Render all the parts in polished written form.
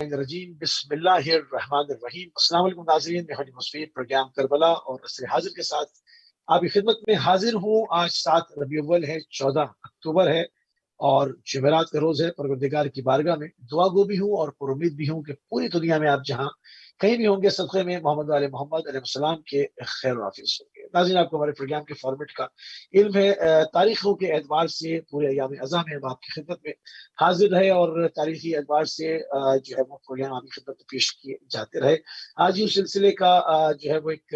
الرجیم بسم اللہ الرحمن الرحیم۔ السلام علیکم ناظرین، میں حنیف مصفی پروگرام کربلا اور عصر حاضر کے ساتھ آپ کی خدمت میں حاضر ہوں۔ آج 7 ربیع الاول ہے، 14 اکتوبر ہے اور جمعرات کا روز ہے۔ پروردگار کی بارگاہ میں دعا گو بھی ہوں اور پر امید بھی ہوں کہ پوری دنیا میں آپ جہاں کہیں بھی ہوں گے صدقے میں محمد علیہ محمد علیہ السلام کے خیر و حافظ ہوں گے۔ ناظرین، آپ کو ہمارے پروگرام کے فارمیٹ کا علم ہے۔ تاریخوں کے اعتبار سے پورے ایام اعظم میں ہم آپ کی خدمت میں حاضر رہے اور تاریخی اعتبار سے جو ہے وہ پروگرام آپ کی خدمت میں پیش کیے جاتے رہے۔ آج اس سلسلے کا جو ہے وہ ایک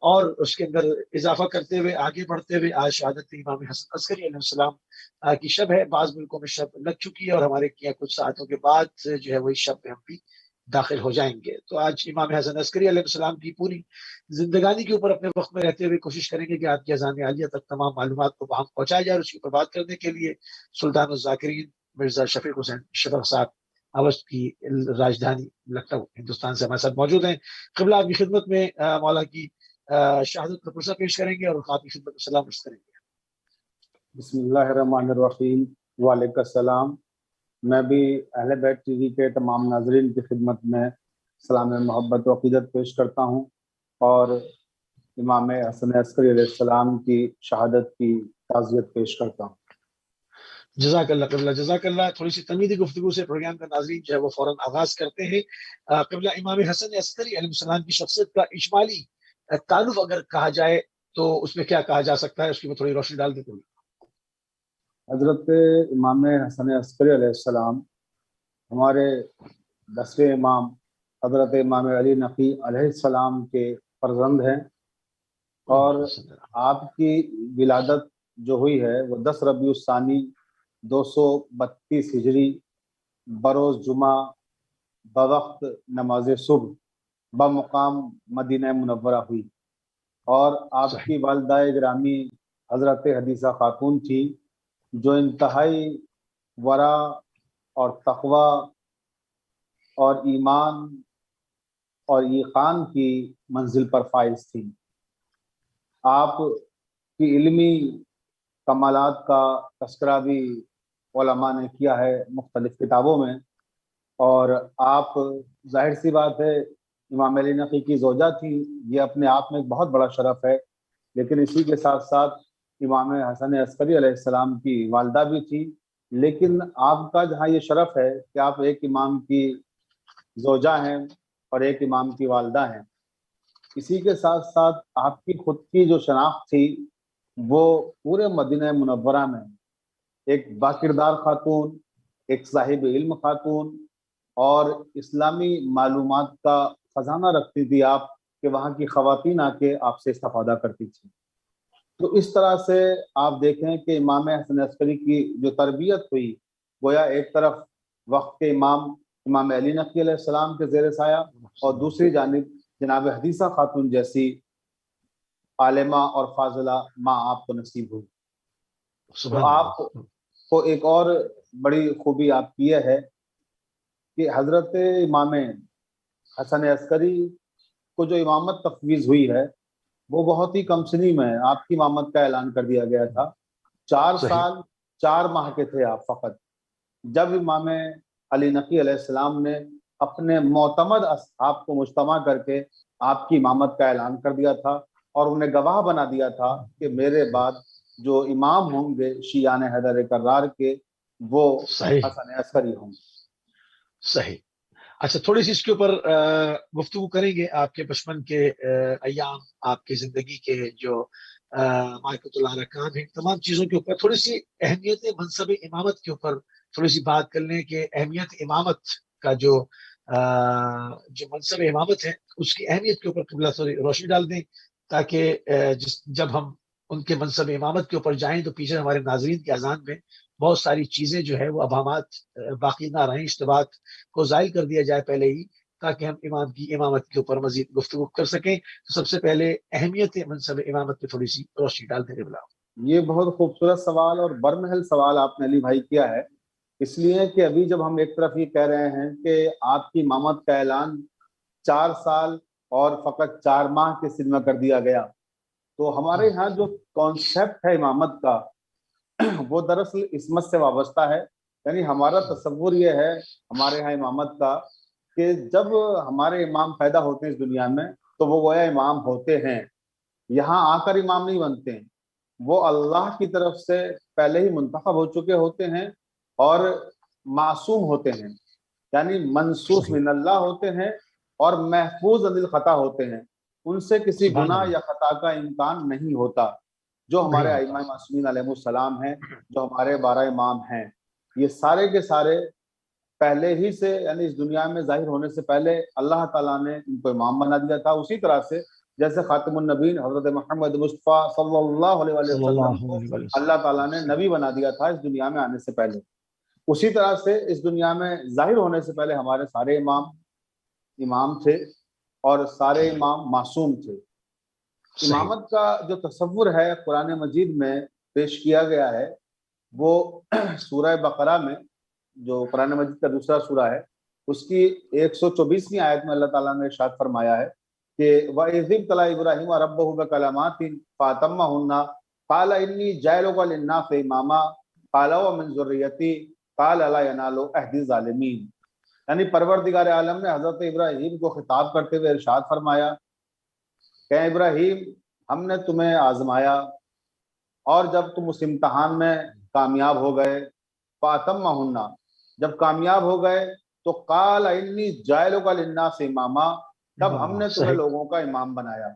اور اس کے اندر اضافہ کرتے ہوئے آگے بڑھتے ہوئے آج شہادت امام حسن عسکری علیہ السلام کی شب ہے۔ بعض ملکوں میں شب لگ چکی ہے اور ہمارے کچھ ساعتوں کے بعد جو ہے وہ اس شب میں ہم بھی داخل ہو جائیں گے۔ تو آج امام حسن عسکری علیہ السلام کی پوری زندگانی کے اوپر اپنے وقت میں رہتے ہوئے کوشش کریں گے کہ آپ کی اذان عالیہ تک تمام معلومات کو وہاں پہنچایا جائے۔ اور اس کی اوپر بات کرنے کے لیے سلطان الذاکرین مرزا شفیق حسین شفق صاحب اودھ کی راجدھانی لکھنؤ ہندوستان سے ہمارے ساتھ موجود ہیں۔ قبلہ آپ کی خدمت میں مولا کی شہادت کا پرسہ پیش کریں گے اور آپ کی خدمت میں سلام عرض کریں گے۔ بسم اللہ الرحمن الرحیم۔ وعلیکم السلام۔ میں بھی اہل بیت ٹی وی کے تمام ناظرین کی خدمت میں سلام محبت و عقیدت پیش کرتا ہوں اور امام حسن عسکری علیہ السلام کی شہادت کی تعزیت پیش کرتا ہوں۔ جزاک اللہ قبلہ، جزاک اللہ۔ تھوڑی سی تمیدی گفتگو سے پروگرام کا ناظرین جو ہے وہ فوراً آغاز کرتے ہیں۔ قبلہ امام حسن عسکری علیہ السلام کی شخصیت کا اجمالی تعارف اگر کہا جائے تو اس میں کیا کہا جا سکتا ہے، اس کی میں تھوڑی روشنی ڈال دیتے ہیں۔ حضرت امام حسن عسکری علیہ السلام ہمارے 10ویں امام حضرت امام علی نقی علیہ السلام کے فرزند ہیں اور آپ کی ولادت جو ہوئی ہے وہ 10 ربیع الثانی 232 ہجری بروز جمعہ بوقت نماز صبح بمقام مدینہ منورہ ہوئی، اور آپ کی والدہ گرامی حضرت حدیثہ خاتون تھی جو انتہائی ورع اور تقوی اور ایمان اور ایقان کی منزل پر فائز تھی۔ آپ کی علمی کمالات کا تذکرہ بھی علماء نے کیا ہے مختلف کتابوں میں، اور آپ ظاہر سی بات ہے امام علی نقی کی زوجہ تھی، یہ اپنے آپ میں ایک بہت بڑا شرف ہے، لیکن اسی کے ساتھ ساتھ امام حسن عسکری علیہ السلام کی والدہ بھی تھی۔ لیکن آپ کا جہاں یہ شرف ہے کہ آپ ایک امام کی زوجہ ہیں اور ایک امام کی والدہ ہیں، اسی کے ساتھ ساتھ آپ کی خود کی جو شناخت تھی وہ پورے مدینہ منورہ میں ایک باکردار خاتون، ایک صاحب علم خاتون اور اسلامی معلومات کا خزانہ رکھتی تھی آپ، کہ وہاں کی خواتین آ کے آپ سے استفادہ کرتی تھی۔ تو اس طرح سے آپ دیکھیں کہ امام حسن عسکری کی جو تربیت ہوئی گویا ایک طرف وقت کے امام علی نقی علیہ السلام کے زیر سایہ، اور دوسری جانب جناب حدیثہ خاتون جیسی عالمہ اور فاضلہ ماں آپ کو نصیب ہوئی۔ تو آپ کو ایک اور بڑی خوبی آپ کی یہ ہے کہ حضرت امام حسن عسکری کو جو امامت تفویض ہوئی ہے وہ بہت ہی کم سنی میں آپ کی امامت کا اعلان کر دیا گیا تھا۔ 4 سال 4 ماہ کے تھے آپ فقط، جب امام علی نقی علیہ السلام نے اپنے معتمد اصحاب کو مجتمع کر کے آپ کی امامت کا اعلان کر دیا تھا اور انہیں گواہ بنا دیا تھا کہ میرے بعد جو امام ہوں گے شیعان حیدر کرار کے وہ حسن عسکری ہوں گے۔ صحیح۔ اچھا، تھوڑی سی اس کے اوپر گفتگو کریں گے۔ آپ کے بچپن کے ایام، آپ کی زندگی کے جو مائکۃ اللہ ارکان ہیں، تمام چیزوں کے اوپر تھوڑی سی اہمیت منصب امامت کے اوپر تھوڑی سی بات کر لیں کہ اہمیت امامت کا جو منصب امامت ہے اس کی اہمیت کے اوپر قبلہ تھوڑی روشنی ڈال دیں، تاکہ جب ہم ان کے منصب امامت کے اوپر جائیں تو پیچھے ہمارے ناظرین کی اذان میں بہت ساری چیزیں جو ہے وہ ابہامات باقی نہ رہیں، اشتباہات کو زائل کر دیا جائے پہلے ہی، تاکہ ہم امام کی امامت کے اوپر مزید گفتگو کر سکیں۔ تو سب سے پہلے اہمیت منصب امامت پہ تھوڑی سی روشنی ڈال دیں۔ یہ بہت خوبصورت سوال اور برمحل سوال آپ نے علی بھائی کیا ہے، اس لیے کہ ابھی جب ہم ایک طرف یہ کہہ رہے ہیں کہ آپ کی امامت کا اعلان 4 سال اور فقط 4 ماہ کے سن میں کر دیا گیا، تو ہمارے ہاں جو کانسیپٹ ہے امامت کا وہ دراصل عصمت سے وابستہ ہے۔ یعنی ہمارا تصور یہ ہے ہمارے ہاں امامت کا کہ جب ہمارے امام پیدا ہوتے ہیں اس دنیا میں تو وہ گویا امام ہوتے ہیں، یہاں آ کر امام نہیں بنتے ہیں، وہ اللہ کی طرف سے پہلے ہی منتخب ہو چکے ہوتے ہیں اور معصوم ہوتے ہیں، یعنی منصوص صحیح، من اللہ ہوتے ہیں اور محفوظ عن الخطا ہوتے ہیں، ان سے کسی سبحان گناہ اللہ، یا خطا کا امکان نہیں ہوتا۔ جو نہیں ہمارے ہوتا، ائمہ معصومین علیہ السلام ہیں، جو ہمارے 12 امام ہیں، یہ سارے کے سارے پہلے ہی سے، یعنی اس دنیا میں ظاہر ہونے سے پہلے اللہ تعالیٰ نے ان کو امام بنا دیا تھا، اسی طرح سے جیسے خاتم النبیین حضرت محمد مصطفیٰ صلی اللہ علیہ وآلہ صلی وسلم اللہ کو علیہ اللہ تعالیٰ وسلم، نے نبی بنا دیا تھا اس دنیا میں آنے سے پہلے، اسی طرح سے اس دنیا میں ظاہر ہونے سے پہلے ہمارے سارے امام امام تھے اور سارے امام معصوم تھے۔ صحیح، امامت کا جو تصور ہے قرآن مجید میں پیش کیا گیا ہے، وہ سورہ بقرہ میں، جو قرآن مجید کا دوسرا سورہ ہے، اس کی 124ویں آیت میں اللہ تعالیٰ نے ارشاد فرمایا ہے کہ وَإِذِ ابْتَلَىٰ إِبْرَاهِيمَ رَبُّهُ بِكَلِمَاتٍ فَأَتَمَّهُنَّ قَالَ إِنِّي جَاعِلُكَ لِلنَّاسِ إِمَامًا قَالَ وَمِن ذُرِّيَّتِي قَالَ لَا يَنَالُ عَهْدِي الظَّالِمِينَ، یعنی پروردگار عالم نے حضرت ابراہیم کو خطاب کرتے ہوئے ارشاد فرمایا کہ اے ابراہیم، ہم نے تمہیں آزمایا اور جب تم اس امتحان میں کامیاب ہو گئے، فَأَتَمَّهُنَّ، جب کامیاب ہو گئے تو قَالَ إِنِّي جَاعِلُكَ لِلنَّاسِ إِمَامًا، تب ہم نے تمہیں صحیح، لوگوں کا امام بنایا،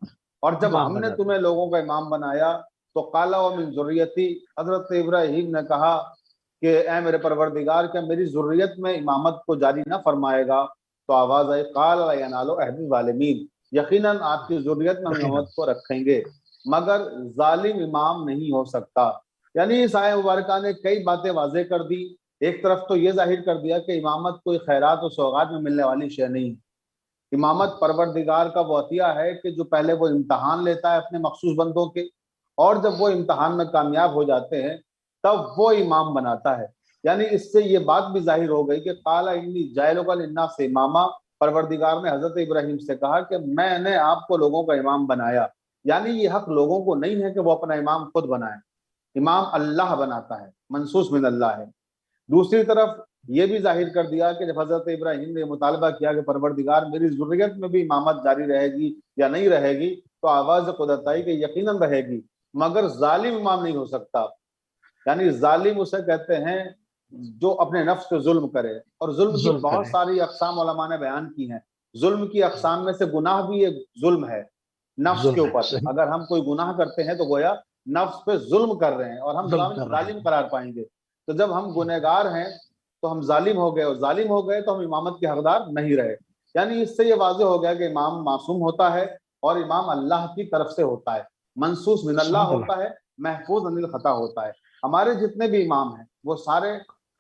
اور جب امام ہم نے بنا دیا، تمہیں لوگوں کا امام بنایا تو قَالَ وَمِن ذُرِّيَّتِي، حضرت ابراہیم نے کہا کہ اے میرے پروردگار، کیا میری ذریت میں امامت کو جاری نہ فرمائے گا؟ تو آواز آئی قَالَ لَا يَنَالُ عَهْدِي الظَّالِمِينَ، یقیناً آپ کی ذریت میں ہم یقیناً، امامت کو رکھیں گے مگر ظالم امام نہیں ہو سکتا۔ یعنی اس آیہ مبارکہ نے کئی باتیں واضح کر دی، ایک طرف تو یہ ظاہر کر دیا کہ امامت کوئی خیرات و سوغات میں ملنے والی شے نہیں، امامت پروردگار کا وہ عطیہ ہے کہ جو پہلے وہ امتحان لیتا ہے اپنے مخصوص بندوں کے، اور جب وہ امتحان میں کامیاب ہو جاتے ہیں تب وہ امام بناتا ہے۔ یعنی اس سے یہ بات بھی ظاہر ہو گئی کہ قَالَ إِنِّي جَاعِلُكَ لِلنَّاسِ إِمَامًا، پروردگار نے حضرت ابراہیم سے کہا کہ میں نے آپ کو لوگوں کا امام بنایا، یعنی یہ حق لوگوں کو نہیں ہے کہ وہ اپنا امام خود بنائیں، امام اللہ بناتا ہے، منصوص من اللہ ہے۔ دوسری طرف یہ بھی ظاہر کر دیا کہ جب حضرت ابراہیم نے مطالبہ کیا کہ پروردگار میری ذریت میں بھی امامت جاری رہے گی یا نہیں رہے گی، تو آواز قدرت آئی کہ یقیناً رہے گی مگر ظالم امام نہیں ہو سکتا۔ یعنی ظالم اسے کہتے ہیں جو اپنے نفس پہ ظلم کرے، اور ظلم کی ظلم بہت کریں، ساری اقسام علماء نے بیان کی ہیں۔ ظلم کی اقسام میں سے گناہ بھی ایک ظلم ہے نفس کے ظلم ہے، اوپر، صحیح، اگر ہم کوئی گناہ کرتے ہیں تو گویا نفس پہ ظلم کر رہے ہیں اور ہم ظلم کر رہے ظالم ہیں، قرار پائیں گے۔ تو جب ہم گنہگار ہیں تو ہم ظالم ہو گئے، اور ظالم ہو گئے تو ہم امامت کے حقدار نہیں رہے۔ یعنی اس سے یہ واضح ہو گیا کہ امام معصوم ہوتا ہے اور امام اللہ کی طرف سے ہوتا ہے، منصوص من اللہ سبحان اللہ، ہوتا ہے، محفوظ عن الخطا ہوتا ہے۔ ہمارے جتنے بھی امام ہیں وہ سارے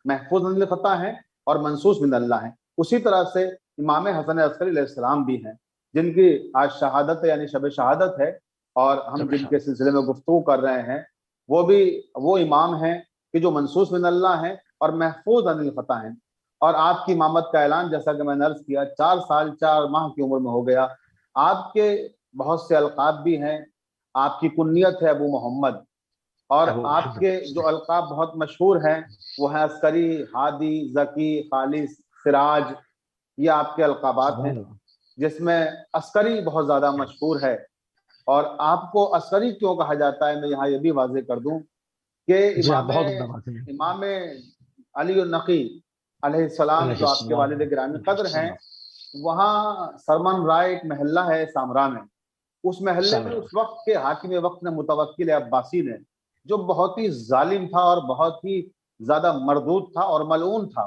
محفوظ عن الخطا ہیں اور منصوص من اللہ ہیں۔ اسی طرح سے امام حسن عسکری علیہ السلام بھی ہیں، جن کی آج شہادت یعنی شب شہادت ہے، اور ہم جب جن کے شاد، سلسلے میں گفتگو کر رہے ہیں وہ بھی وہ امام ہیں کہ جو منصوص من اللہ ہیں اور محفوظ عن الخطا ہیں۔ اور آپ کی امامت کا اعلان جیسا کہ میں نے عرض کیا 4 سال 4 ماہ کی عمر میں ہو گیا۔ آپ کے بہت سے القاب بھی ہیں، آپ کی کنیت ہے ابو محمد، اور ابو آپ محمد، کے جو القاب بہت مشہور ہیں وہ ہیں عسکری، ہادی، ذکی، خالص، سراج، یہ آپ کے القابات ہیں، سبحان اللہ، جس میں عسکری بہت زیادہ مشہور ہے۔ اور آپ کو عسکری کیوں کہا جاتا ہے میں یہاں یہ بھی واضح کر دوں کہ جی ہاں، بہت عمدہ بات ہے، امام علی النقی علیہ السلام علیہ جو آپ کے السلام، والد گرامی علیہ قدر ہیں، السلام، وہاں سرمن رائے ایک محلہ ہے سامرا میں، اس محلے میں سامرا، اس وقت کے حاکم وقت نے متوکل عباسی نے، جو بہت ہی ظالم تھا اور بہت ہی زیادہ مردود تھا اور ملعون تھا،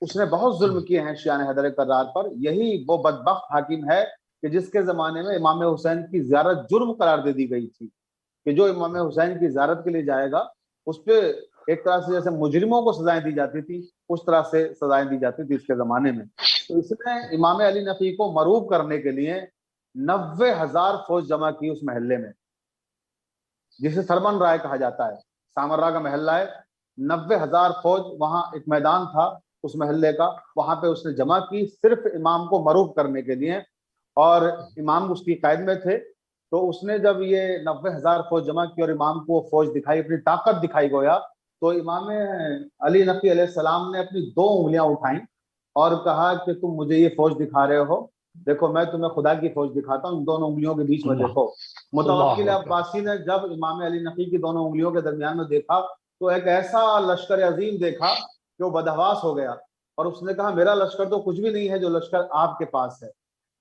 اس نے بہت ظلم کیے ہیں شیعہ حیدر کرار پر۔ یہی وہ بدبخت حاکم ہے کہ جس کے زمانے میں امام حسین کی زیارت جرم قرار دے دی گئی تھی، کہ جو امام حسین کی زیارت کے لیے جائے گا اس پہ ایک طرح سے جیسے مجرموں کو سزائیں دی جاتی تھی اس طرح سے سزائیں دی جاتی تھی اس کے زمانے میں۔ تو اس نے امام علی نقی کو مروب کرنے کے لیے 90,000 فوج جمع کی اس محلے میں، جسے سرمن رائے کہا جاتا ہے، سامرا کا محلہ ہے، 90,000 فوج، وہاں ایک میدان تھا اس محلے کا، وہاں پہ اس نے جمع کی صرف امام کو مروب کرنے کے لیے، اور امام اس کی قید میں تھے۔ تو اس نے جب یہ 90,000 فوج جمع کی اور امام کو فوج دکھائی، اپنی طاقت دکھائی گویا، تو امام علی نقی علیہ السلام نے اپنی 2 انگلیاں اٹھائیں اور کہا کہ تم مجھے یہ فوج دکھا رہے ہو، دیکھو میں تمہیں خدا کی فوج دکھاتا ہوں، ان دونوں انگلیوں کے بیچ میں دیکھو۔ متوکل عباسی نے جب امام علی نقی کی دونوں انگلیوں کے درمیان میں دیکھا تو ایک ایسا لشکر عظیم دیکھا کہ وہ بدحواس ہو گیا، اور اس نے کہا میرا لشکر تو کچھ بھی نہیں ہے جو لشکر آپ کے پاس ہے۔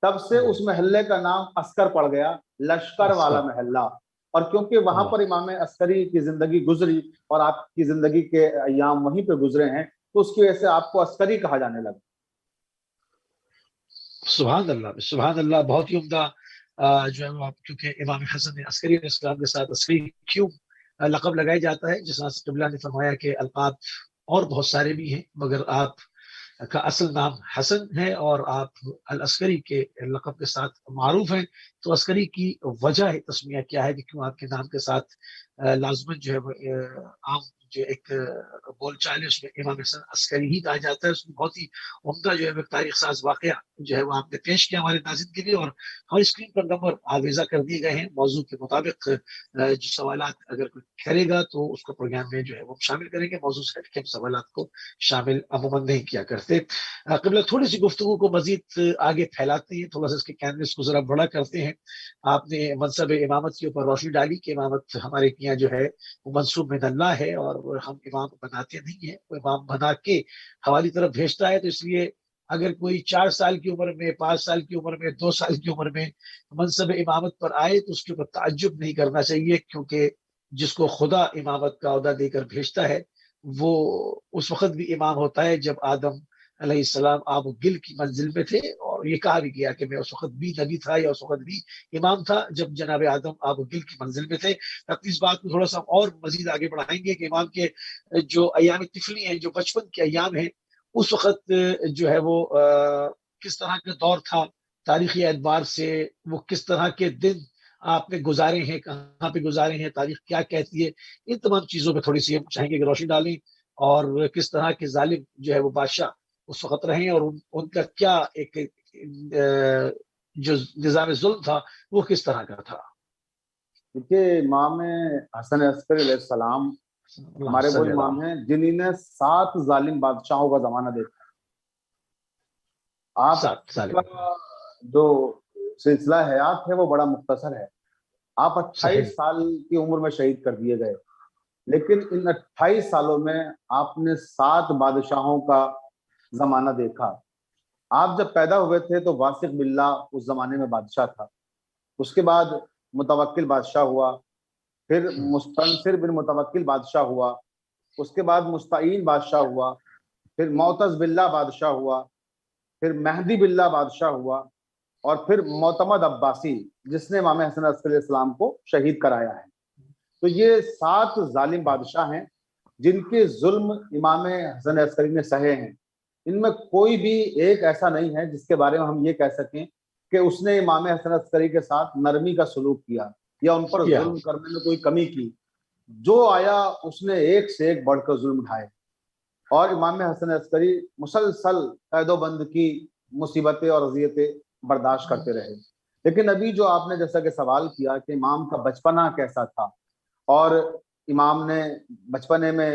تب سے اس محلے کا نام عسکر پڑ گیا، لشکر والا محلہ۔ اور کیونکہ وہاں پر امام عسکری کی زندگی گزری اور آپ کی زندگی کے ایام وہیں پہ گزرے ہیں، تو اس کی وجہ سے آپ کو عسکری کہا جانے لگا۔ سبحان اللہ، سبحان اللہ، بہت ہی عمدہ جو ہے وہ آپ، کیونکہ امام حسن عسکری علیہ السلام کے ساتھ عسکری کیوں لقب لگایا جاتا ہے، جس طرح سے قبلہ نے فرمایا کہ القاب اور بہت سارے بھی ہیں مگر آپ کا اصل نام حسن ہے اور آپ العسکری کے لقب کے ساتھ معروف ہیں۔ تو عسکری کی وجہ تسمیہ کیا ہے کہ کیوں آپ کے نام کے ساتھ لازمن جو ہے وہ عام جو ایک بول چال ہے اس میں امام حسن عسکری ہی کہا جاتا ہے۔ اس میں بہت ہی عمدہ جو ہے تاریخ ساز واقعہ جو ہے وہ آپ نے پیش کیا ہمارے ناظرین کے لیے، اور ہماری اسکرین پر نمبر آویزہ کر دیے گئے ہیں موضوع کے مطابق۔ جو سوالات اگر کوئی کرے گا تو اس کو پروگرام میں جو ہے وہ شامل کریں گے، موضوع سے ہٹ کے سوالات کو شامل عموماً نہیں کیا کرتے۔ قبلہ تھوڑی سی گفتگو کو مزید آگے پھیلاتے ہیں، تھوڑا سا اس کے کینوس کو ذرا بڑا کرتے ہیں۔ آپ نے منصب امامت کے اوپر روشنی ڈالی کہ امامت ہمارے یہاں جو ہے وہ منصوب من اللہ ہے، اور ہم امام بناتے نہیں ہیں، وہ امام بنا کے ہماری طرف بھیجتا ہے۔ تو اس لیے اگر کوئی 4 سال کی عمر میں، 5 سال کی عمر میں، 2 سال کی عمر میں منصب امامت پر آئے تو اس کے اوپر تعجب نہیں کرنا چاہیے، کیونکہ جس کو خدا امامت کا عہدہ دے کر بھیجتا ہے وہ اس وقت بھی امام ہوتا ہے جب آدم علیہ السلام آب و گل کی منزل میں تھے، اور یہ کہا بھی گیا کہ میں اس وقت بھی نبی تھا یا اس وقت بھی امام تھا جب جناب آدم آب و گل کی منزل میں تھے۔ اپنی اس بات کو تھوڑا سا اور مزید آگے بڑھائیں گے کہ امام کے جو ایام طفلی ہیں، جو بچپن کے ایام ہیں، اس وقت جو ہے وہ کس طرح کا دور تھا تاریخی اعتبار سے، وہ کس طرح کے دن آپ نے گزارے ہیں، کہاں پہ گزارے ہیں، تاریخ کیا کہتی ہے، ان تمام چیزوں پہ تھوڑی سی ہم چاہیں گے کہ روشنی ڈالیں، اور کس طرح کے ظالم جو ہے وہ بادشاہ اس وقت رہیں، اور ان کا کیا ایک جو نظام ظلم تھا وہ کس طرح کا تھا۔ دیکھیے امام حسن عسکری علیہ السلام ہمارے وہ امام ہیں جنہوں نے 7 ظالم بادشاہوں کا زمانہ دیکھا۔ آپ کا جو سلسلہ حیات ہے وہ بڑا مختصر ہے، آپ 28 سال کی عمر میں شہید کر دیے گئے، لیکن ان 28 سالوں میں آپ نے 7 بادشاہوں کا زمانہ دیکھا۔ آپ جب پیدا ہوئے تھے تو واثق باللہ اس زمانے میں بادشاہ تھا، اس کے بعد متوکل بادشاہ ہوا، پھر مستنصر بن متوکل بادشاہ ہوا، اس کے بعد مستعین بادشاہ ہوا، پھر معتز باللہ بادشاہ ہوا، پھر مہدی باللہ بادشاہ ہوا، اور پھر معتمد عباسی جس نے امام حسن عسکری علیہ السلام کو شہید کرایا ہے۔ تو یہ 7 ظالم بادشاہ ہیں جن کے ظلم امام حسن عسکری نے سہے ہیں۔ ان میں کوئی بھی ایک ایسا نہیں ہے جس کے بارے میں ہم یہ کہہ سکیں کہ اس نے امام حسن عسکری کے ساتھ نرمی کا سلوک کیا یا ان پر ظلم کرنے میں کوئی کمی کی۔ جو آیا اس نے ایک سے ایک بڑھ کر ظلم اٹھائے، اور امام حسن عسکری مسلسل قید و بند کی مصیبتیں اور اذیتیں برداشت کرتے رہے۔ لیکن ابھی جو آپ نے جیسا کہ سوال کیا کہ امام کا بچپنا کیسا تھا، اور امام نے بچپنے میں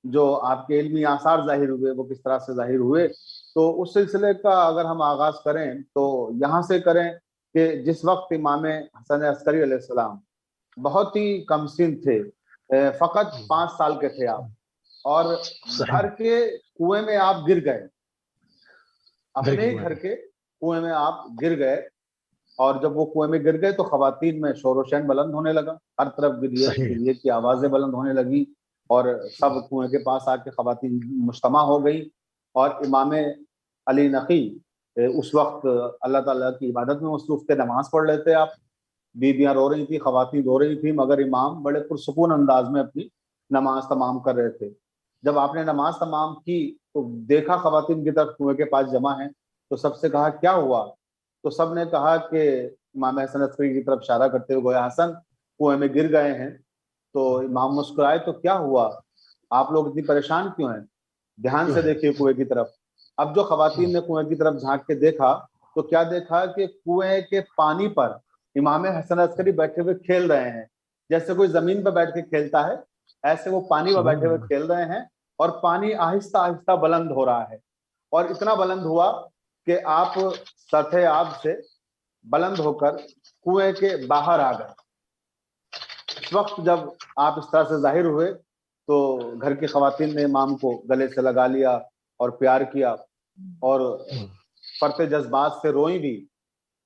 جو آپ کے علمی آثار ظاہر ہوئے وہ کس طرح سے ظاہر ہوئے، تو اس سلسلے کا اگر ہم آغاز کریں تو یہاں سے کریں کہ جس وقت امام حسن عسکری علیہ السلام بہت ہی کم سن تھے، فقط 5 سال کے تھے آپ، اور گھر کے کنویں میں آپ گر گئے، اپنے ہی گھر کے کنویں میں آپ گر گئے، اور جب وہ کنویں میں گر گئے تو خواتین میں شور و شین بلند ہونے لگا، ہر طرف گریے کی آوازیں بلند ہونے لگی، اور سب کنویں کے پاس آ کے خواتین مجتمع ہو گئی، اور امام علی نقی اس وقت اللہ تعالیٰ کی عبادت میں مصروف تھے، نماز پڑھ رہے تھے۔ آپ بیویاں رو رہی تھیں، خواتین رو رہی تھیں، مگر امام بڑے پرسکون انداز میں اپنی نماز تمام کر رہے تھے۔ جب آپ نے نماز تمام کی تو دیکھا خواتین کی طرف کنویں کے پاس جمع ہیں، تو سب سے کہا کیا ہوا؟ تو سب نے کہا کہ امام حسن عسکری کی طرف اشارہ کرتے ہوئے گویا حسن کنویں میں گر گئے ہیں۔ تو امام مسکرائے، تو کیا ہوا؟ آپ لوگ اتنی پریشان کیوں ہیں؟ دھیان سے دیکھیے کنویں کی طرف۔ اب جو خواتین نے کنویں کی طرف جھانک کے دیکھا تو کیا دیکھا کہ کنویں کے پانی پر امام حسن عسکری بیٹھے ہوئے کھیل رہے ہیں، جیسے کوئی زمین پہ بیٹھ کے کھیلتا ہے ایسے وہ پانی میں بیٹھے ہوئے کھیل رہے ہیں، اور پانی آہستہ آہستہ بلند ہو رہا ہے۔ اور اتنا بلند ہوا کہ آپ سطح آب سے بلند ہو کر کنویں کے باہر آ گئے۔ اس وقت جب آپ اس طرح سے ظاہر ہوئے تو گھر کی خواتین نے امام کو گلے سے لگا لیا اور پیار کیا اور فرط جذبات سے روئی بھی،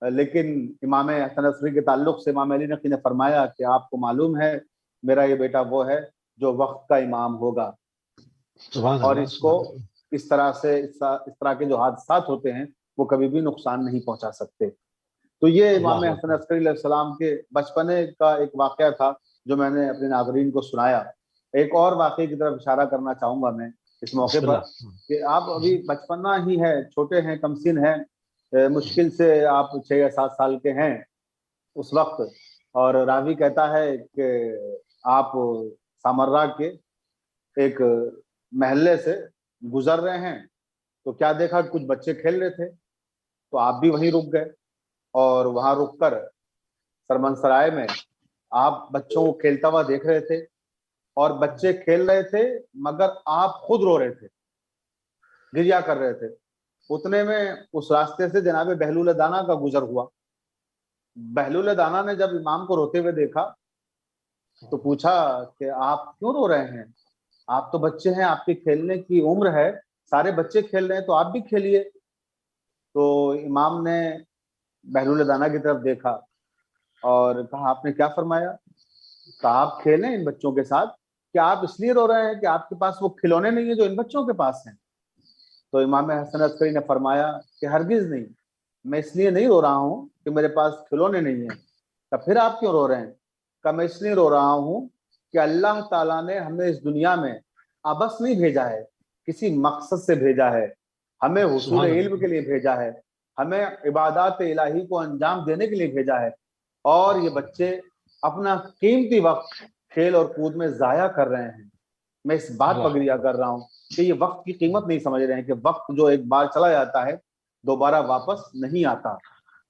لیکن امام حسن عسکری کے تعلق سے امام علی نقی نے فرمایا کہ آپ کو معلوم ہے میرا یہ بیٹا وہ ہے جو وقت کا امام ہوگا، اور اس کو اس طرح کے جو حادثات ہوتے ہیں وہ کبھی بھی نقصان نہیں پہنچا سکتے۔ تو یہ امام حسن عسکری علیہ السلام کے بچپنے کا ایک واقعہ تھا جو میں نے اپنے ناظرین کو سنایا۔ ایک اور واقعے کی طرف اشارہ کرنا چاہوں گا میں اس موقع پر کہ آپ ابھی بچپنا ہی ہے، چھوٹے ہیں، کم سن ہیں، مشکل سے آپ 6 یا 7 سال کے ہیں اس وقت، اور راوی کہتا ہے کہ آپ سامرا کے ایک محلے سے گزر رہے ہیں تو کیا دیکھا، کچھ بچے کھیل رہے تھے تو آپ بھی وہیں رک گئے، اور وہاں رک کر سرمن سرائے میں آپ بچوں کو کھیلتا ہوا دیکھ رہے تھے، اور بچے کھیل رہے تھے مگر آپ خود رو رہے تھے، گریا کر رہے تھے۔ اتنے میں اس راستے سے جناب بہلول دانا کا گزر ہوا۔ بہلول دانا نے جب امام کو روتے ہوئے دیکھا تو پوچھا کہ آپ کیوں رو رہے ہیں، آپ تو بچے ہیں، آپ کے کھیلنے کی عمر ہے، سارے بچے کھیل رہے ہیں تو آپ بھی کھیلیے۔ تو امام نے بہلول دانا کی طرف دیکھا اور کہا آپ نے کیا فرمایا؟ کہا آپ کھیلیں ان بچوں کے ساتھ، کیا آپ اس لیے رو رہے ہیں کہ آپ کے پاس وہ کھلونے نہیں ہیں جو ان بچوں کے پاس ہیں؟ تو امام حسن عسکری نے فرمایا کہ ہرگز نہیں، میں اس لیے نہیں رو رہا ہوں کہ میرے پاس کھلونے نہیں ہیں۔ تو پھر آپ کیوں رو رہے ہیں؟ کہ میں اس لیے رو رہا ہوں کہ اللہ تعالیٰ نے ہمیں اس دنیا میں ابس نہیں بھیجا ہے، کسی مقصد سے بھیجا ہے، ہمیں حصول علم کے لیے بھیجا ہے، ہمیں عبادات الہی کو انجام دینے کے لیے بھیجا ہے، اور یہ بچے اپنا قیمتی وقت کھیل اور کود میں ضائع کر رہے ہیں۔ میں اس بات پر گریہ کر رہا ہوں کہ یہ وقت کی قیمت نہیں سمجھ رہے ہیں کہ وقت جو ایک بار چلا جاتا ہے دوبارہ واپس نہیں آتا۔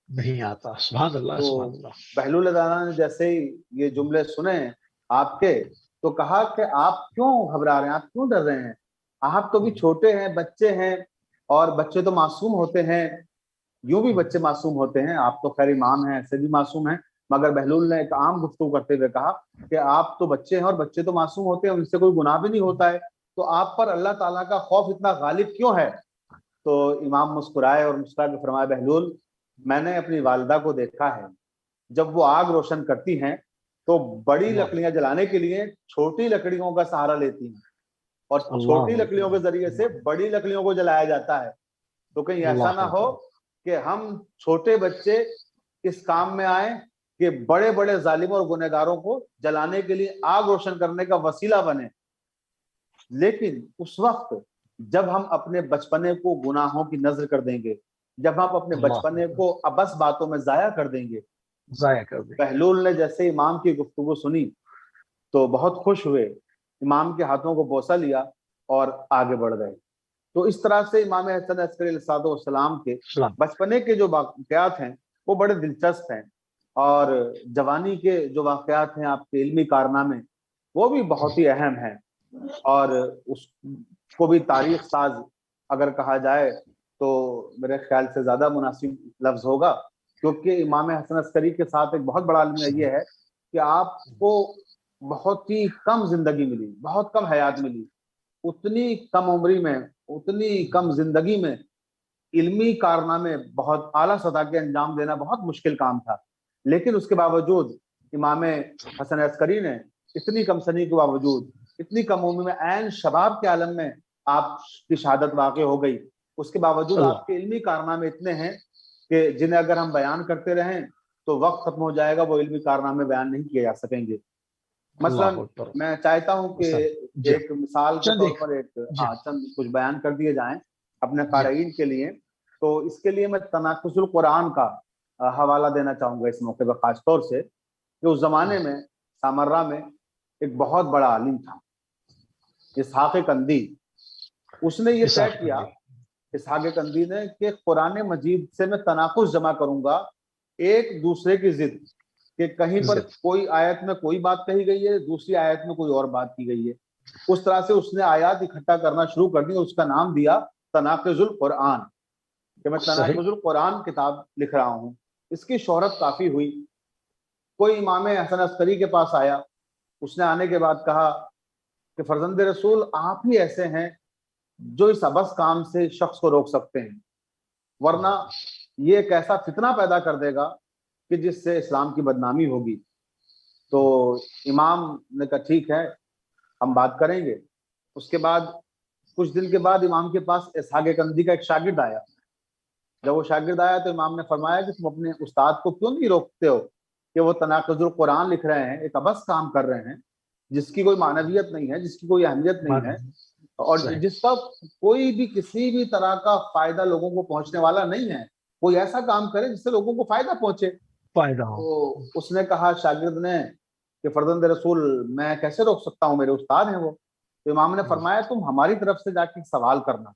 سبحان اللہ، تو سبحان اللہ۔ بہلول دانا نے جیسے ہی یہ جملے سنے آپ کے تو کہا کہ آپ کیوں گھبرا رہے ہیں، آپ کیوں ڈر رہے ہیں، آپ تو بھی چھوٹے ہیں، بچے ہیں، اور بچے تو معصوم ہوتے ہیں، یوں بھی بچے معصوم ہوتے ہیں، آپ تو خیر امام ہیں، ایسے بھی معصوم ہیں، مگر بہلول نے ایک عام گفتگو کرتے ہوئے کہا کہ آپ تو بچے ہیں اور بچے تو معصوم ہوتے ہیں، ان سے کوئی گناہ بھی نہیں ہوتا ہے، تو آپ پر اللہ تعالیٰ کا خوف اتنا غالب کیوں ہے؟ تو امام مسکرائے اور مسکرا کے فرمایا بہلول میں نے اپنی والدہ کو دیکھا ہے، جب وہ آگ روشن کرتی ہیں تو بڑی لکڑیاں جلانے کے لیے چھوٹی لکڑیوں کا سہارا لیتی ہیں، اور چھوٹی لکڑیوں کے ذریعے سے بڑی لکڑیوں کو جلایا جاتا ہے۔ تو کہیں ایسا نہ ہو کہ ہم چھوٹے بچے اس کام میں آئیں کہ بڑے بڑے ظالموں اور گنہگاروں کو جلانے کے لیے آگ روشن کرنے کا وسیلہ بنے۔ لیکن اس وقت جب ہم اپنے بچپنے کو گناہوں کی نظر کر دیں گے، جب ہم اپنے بچپنے کو ابس باتوں میں ضائع کر دیں گے۔ بہلول نے جیسے امام کی گفتگو سنی تو بہت خوش ہوئے، امام کے ہاتھوں کو بوسہ لیا اور آگے بڑھ گئے۔ تو اس طرح سے امام حسن عسکری علیہ السلام کے بچپنے کے جو واقعات ہیں وہ بڑے دلچسپ ہیں، اور جوانی کے جو واقعات ہیں آپ کے علمی کارنامے وہ بھی بہت ہی اہم ہیں، اور اس کو بھی تاریخ ساز اگر کہا جائے تو میرے خیال سے زیادہ مناسب لفظ ہوگا، کیونکہ امام حسن عسکری کے ساتھ ایک بہت بڑا المیہ یہ ہے کہ آپ کو بہت ہی کم زندگی ملی، بہت کم حیات ملی، اتنی کم عمری میں، اتنی کم زندگی میں علمی کارنامے بہت اعلیٰ سطح کے انجام دینا بہت مشکل کام تھا، لیکن اس کے باوجود امام حسن عسکری نے اتنی کم سنی کے باوجود، اتنی کم عمر میں عین شباب کے عالم میں آپ کی شہادت واقع ہو گئی، اس کے باوجود آپ کے علمی کارنامے اتنے ہیں کہ جنہیں اگر ہم بیان کرتے رہیں تو وقت ختم ہو جائے گا، وہ علمی کارنامے بیان نہیں کیے جا سکیں گے۔ مثلا میں چاہتا ہوں کہ ایک مثال کے طور پر چند کچھ بیان کر دیے جائیں اپنے قارئین کے لیے، تو اس کے لیے میں تناقض القرآن کا حوالہ دینا چاہوں گا اس موقع پر خاص طور سے، کہ اس زمانے میں سامرا میں ایک بہت بڑا عالم تھا اسحاق کندی۔ اس نے یہ طے کیا اسحاق کندی نے کہ قرآن مجید سے میں تناقض جمع کروں گا، ایک دوسرے کی ضد، کہ کہیں پر کوئی آیت میں کوئی بات کہی گئی ہے، دوسری آیت میں کوئی اور بات کی گئی ہے، اس طرح سے اس نے آیات اکٹھا کرنا شروع کر دی، اس کا نام دیا تناقض القرآن کہ میں تناقض القرآن کتاب لکھ رہا ہوں. اس کی شہرت کافی ہوئی. کوئی امام حسن عسکری کے پاس آیا, اس نے آنے کے بعد کہا کہ فرزند رسول آپ ہی ایسے ہیں جو اس ابس کام سے شخص کو روک سکتے ہیں, ورنہ یہ ایک ایسا فتنہ پیدا کر دے گا کہ جس سے اسلام کی بدنامی ہوگی. تو امام نے کہا ٹھیک ہے ہم بات کریں گے. اس کے بعد کچھ دن کے بعد امام کے پاس اسحاق کندی کا ایک شاگرد آیا. جب وہ شاگرد آیا تو امام نے فرمایا کہ تم اپنے استاد کو کیوں نہیں روکتے ہو کہ وہ تناقض القرآن لکھ رہے ہیں, ایک ابس کام کر رہے ہیں جس کی کوئی معنویت نہیں ہے, جس کی کوئی اہمیت نہیں ہے, اور جس کا کوئی بھی کسی بھی طرح کا فائدہ لوگوں کو پہنچنے والا نہیں ہے. کوئی ایسا کام کرے جس سے لوگوں کو فائدہ پہنچے. تو اس نے کہا شاگرد نے کہ فرزند رسول میں کیسے روک سکتا ہوں, میرے استاد ہیں وہ. تو امام نے فرمایا تم ہماری طرف سے جا کے سوال کرنا,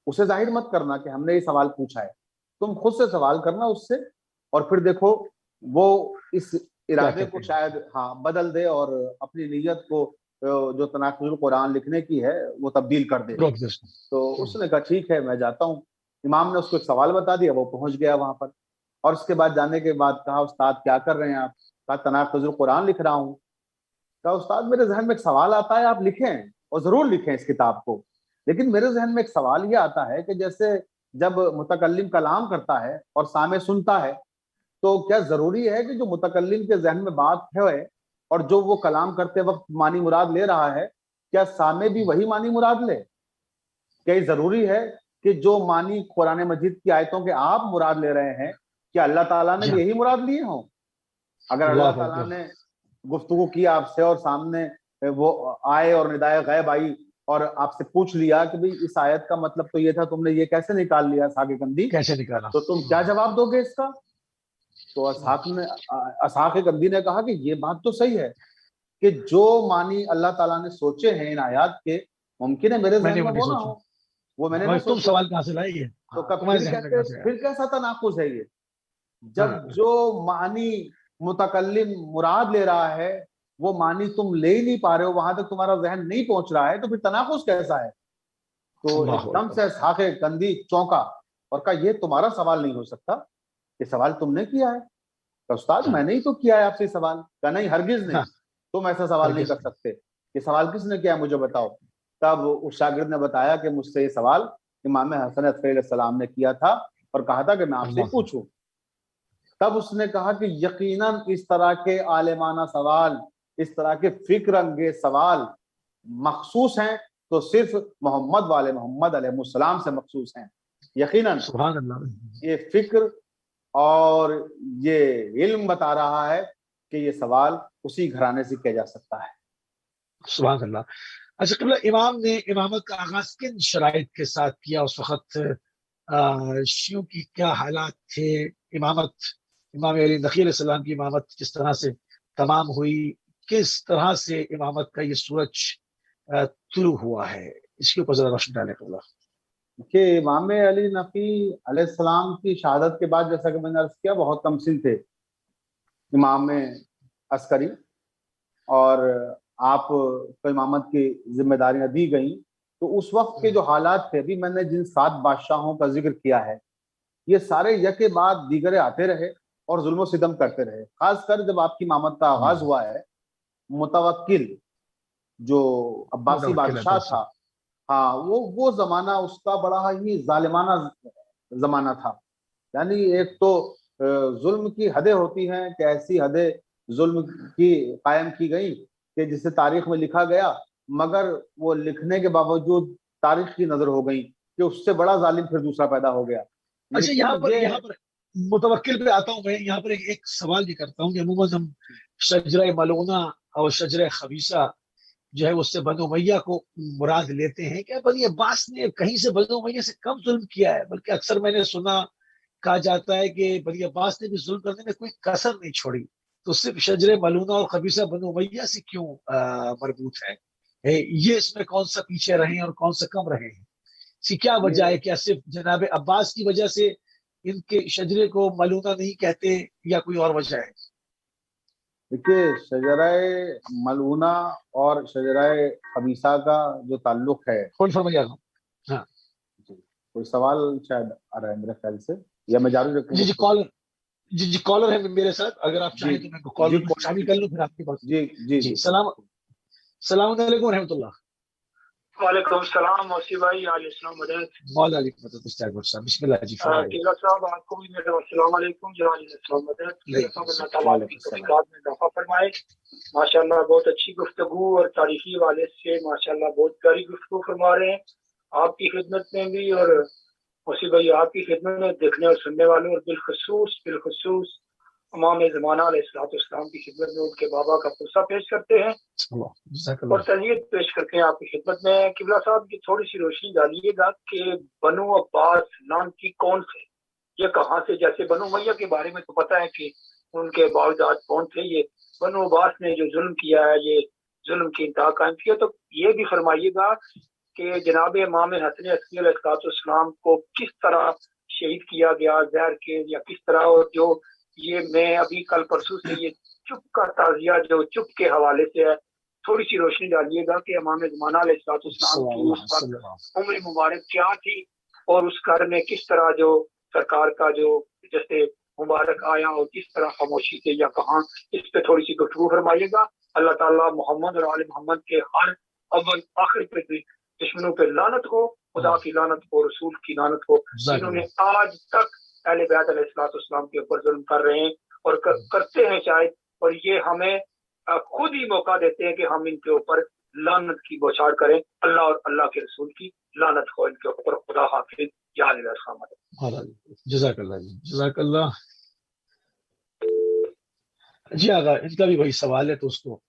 اسے ظاہر مت کرنا کہ ہم نے یہ سوال پوچھا ہے, تم خود سے سوال کرنا اس سے, اور پھر دیکھو وہ اس ارادے کو شاید بدل دے اور اپنی نیت کو جو تناقض القرآن لکھنے کی ہے وہ تبدیل کر دے. تو اس نے کہا ٹھیک ہے میں جاتا ہوں. امام نے اس کو ایک سوال بتا دیا, وہ پہنچ گیا وہاں پر, اور اس کے بعد جانے کے بعد کہا استاد کیا کر رہے ہیں آپ؟ کہا تناقض القرآن لکھ رہا ہوں. کہا استاد میرے ذہن میں ایک سوال آتا ہے, آپ لکھیں اور ضرور لکھیں اس کتاب کو, لیکن میرے ذہن میں ایک سوال یہ آتا ہے کہ جیسے جب متکلم کلام کرتا ہے اور سامع سنتا ہے, تو کیا ضروری ہے کہ جو متکلم کے ذہن میں بات ہے اور جو وہ کلام کرتے وقت معنی مراد لے رہا ہے, کیا سامع بھی وہی معنی مراد لے؟ کیا یہ ضروری ہے کہ جو معنی قرآن مجید کی آیتوں کے آپ مراد لے رہے ہیں کیا اللہ تعالیٰ نے بھی یہی مراد لیے ہوں؟ اگر اللہ تعالیٰ نے گفتگو کی آپ سے اور سامنے وہ آئے اور ندائے غیب آئی اور آپ سے پوچھ لیا کہ بھئی اس آیت کا مطلب تو یہ تھا, تم نے یہ کیسے نکال لیا اسحاق کندی, کیسے نکالا, تو تم کیا جواب دو گے اس کا؟ تو اسحاق کندی نے کہا کہ یہ بات تو صحیح ہے کہ جو معنی اللہ تعالیٰ نے سوچے ہیں ان آیات کے, ممکن ہے میرے ذہن میں وہ نہ ہو, وہ میں نے نہ تم سوال کہاں سے لائے, تو پھر کیسا تناقض ہے یہ؟ جب جو معنی متکلم مراد لے رہا ہے وہ معنی تم لے ہی نہیں پا رہے ہو, وہاں تک تمہارا ذہن نہیں پہنچ رہا ہے, تو پھر تناقض کیسا ہے؟ تو ایک دم سے اسحاق کندی چونکا اور کہا یہ تمہارا سوال نہیں ہو سکتا, یہ سوال تم نے کیا ہے. کہ استاد میں نے ہی تو کیا ہے آپ سے سوال. کہ نہیں ہرگز نہیں, تم ایسا سوال نہیں کر سکتے, یہ سوال کس نے کیا ہے مجھے بتاؤ. تب اس شاگرد نے بتایا کہ مجھ سے یہ سوال امام حسن عسکری علیہ السلام نے کیا تھا اور کہا تھا کہ میں آپ سے پوچھوں. تب اس نے کہا کہ یقیناً اس طرح کے عالمانہ سوال, اس طرح کے فکر انگیز سوال مخصوص ہیں تو صرف محمد والے محمد علیہ السلام سے مخصوص ہیں. یقیناً سبحان اللہ, یہ فکر اور یہ علم بتا رہا ہے کہ یہ سوال اسی گھرانے سے کیا جا سکتا ہے. سبحان اللہ. اچھا قبلہ, امام نے امامت کا آغاز کن شرائط کے ساتھ کیا؟ اس وقت شیعوں کی کیا حالات تھے؟ امامت امام علی نقی علیہ السلام کی امامت کس طرح سے تمام ہوئی؟ کس طرح سے امامت کا یہ سورج طلوع ہوا ہے؟ اس کے اوپر ذرا روشنی ڈالیں قبلہ. کہ امام علی نقی علیہ السلام کی شہادت کے بعد جیسا کہ میں نے عرض کیا بہت کم سن تھے امام عسکری, اور آپ کو امامت کی ذمہ داریاں دی گئیں. تو اس وقت کے جو حالات تھے, ابھی میں نے جن 7 بادشاہوں کا ذکر کیا ہے, یہ سارے یکے بعد دیگرے آتے رہے اور ظلم و ستم کرتے رہے. خاص کر جب آپ کی امامت کا آغاز ہوا ہے, متوکل جو عباسی بادشاہ تھا, وہ زمانہ اس کا بڑا ہی ظالمانہ زمانہ تھا. یعنی ایک تو ظلم کی حدیں ہوتی ہیں کہ ایسی حدیں ظلم کی قائم کی گئی کہ جسے تاریخ میں لکھا گیا, مگر وہ لکھنے کے باوجود تاریخ کی نظر ہو گئی کہ اس سے بڑا ظالم پھر دوسرا پیدا ہو گیا. اچھا یہاں پر متوکل پہ آتا ہوں میں. یہاں پر ایک سوال یہ کرتا ہوں کہ عموماً ہم شجرہ ملعونہ اور شجرہ خبیثہ جو ہے اس سے بنو امیہ کو مراد لیتے ہیں. کہ بنی عباس نے کہیں سے بنو امیہ سے کم ظلم کیا ہے, بلکہ اکثر میں نے سنا کہا جاتا ہے کہ بنی عباس نے بھی ظلم کرنے میں کوئی کسر نہیں چھوڑی, تو صرف شجرہ ملعونہ اور خبیثہ بنو امیہ سے کیوں مربوط ہے؟ یہ اس میں کون سا پیچھے رہے ہیں اور کون سا کم رہے ہیں؟ اس کی کیا وجہ ہے؟ کیا صرف جناب عباس کی وجہ سے ان کے شجرے کو ملعونہ نہیں کہتے یا کوئی اور وجہ ہے؟ دیکھیے شجرہ ملعونہ اور شجرہ خبیثہ کا جو تعلق ہے, کون فرمائیے گا. ہاں کوئی سوال شاید آ رہا ہے میرے خیال سے، یا میں جاری رکھوں؟ جی کالر ہے میرے ساتھ، اگر آپ چاہیں تو میں کالر میں شامل کر لوں پھر آپ کی بات. جی السلام علیکم و رحمۃ اللہ. وعلیکم السلام موسی بھائی، علیہ السلام مدد. بسم اللہ جی. ٹیلر صاحب آپ کو بھی میرا السلام علیکم جی. علیہ السلام مدد. اللہ تعالیٰ آپ کی توفیقات میں اضافہ فرمائے. ماشاءاللہ بہت اچھی گفتگو اور تاریخی حوالے سے ماشاءاللہ بہت پیاری گفتگو فرما رہے ہیں آپ کی خدمت میں بھی، اور موسی بھائی آپ کی خدمت میں دیکھنے اور سننے والوں، اور بالخصوص امام زمانہ علیہ الصلوۃ والسلام کی خدمت میں ان کے بابا کا پرسہ پیش کرتے ہیں اور تعزیت پیش کرتے ہیں آپ کی خدمت میں. قبلہ صاحب کی تھوڑی سی روشنی ڈالیے گا کہ بنو عباس نام کی کون سے، یہ کہاں سے؟ جیسے بنو امیہ کے بارے میں تو پتہ ہے کہ ان کے باوجات کون تھے، یہ بنو عباس نے جو ظلم کیا ہے، یہ ظلم کی انتہا قائم کیا. تو یہ بھی فرمائیے گا کہ جناب امام حسن عسکری علیہ الصلوۃ والسلام کو کس طرح شہید کیا گیا زہر کے، یا کس طرح، اور جو یہ میں ابھی کل پرسوں سے یہ چپ کا تعزیہ جو چپ کے حوالے سے ہے، تھوڑی سی روشنی ڈالیے گا کہ امام زمانہ علیہ الصلوۃ والسلام کی اس وقت عمر مبارک کیا تھی، اور اس گھر میں کس طرح جو سرکار کا جو جیسے مبارک آیا اور کس طرح خاموشی سے یا کہاں، اس پہ تھوڑی سی گفتگو فرمائیے گا. اللہ تعالیٰ محمد اور آل محمد کے ہر اول آخر پہ دشمنوں پہ لعنت ہو، خدا کی لعنت ہو، رسول کی لعنت ہو، جنہوں نے آج تک اہل بیت علیہ الصلوۃ والسلام کے اوپر ظلم کر رہے ہیں اور کرتے ہیں شاید، اور یہ ہمیں خود ہی موقع دیتے ہیں کہ ہم ان کے اوپر لعنت کی بوچھاڑ کریں. اللہ اور اللہ کے رسول کی لعنت ہو ان کے اوپر. خدا حافظ. یا علیہ السلام. جزاک اللہ. جی آقا ان کا بھی وہی سوال ہے تو اس کو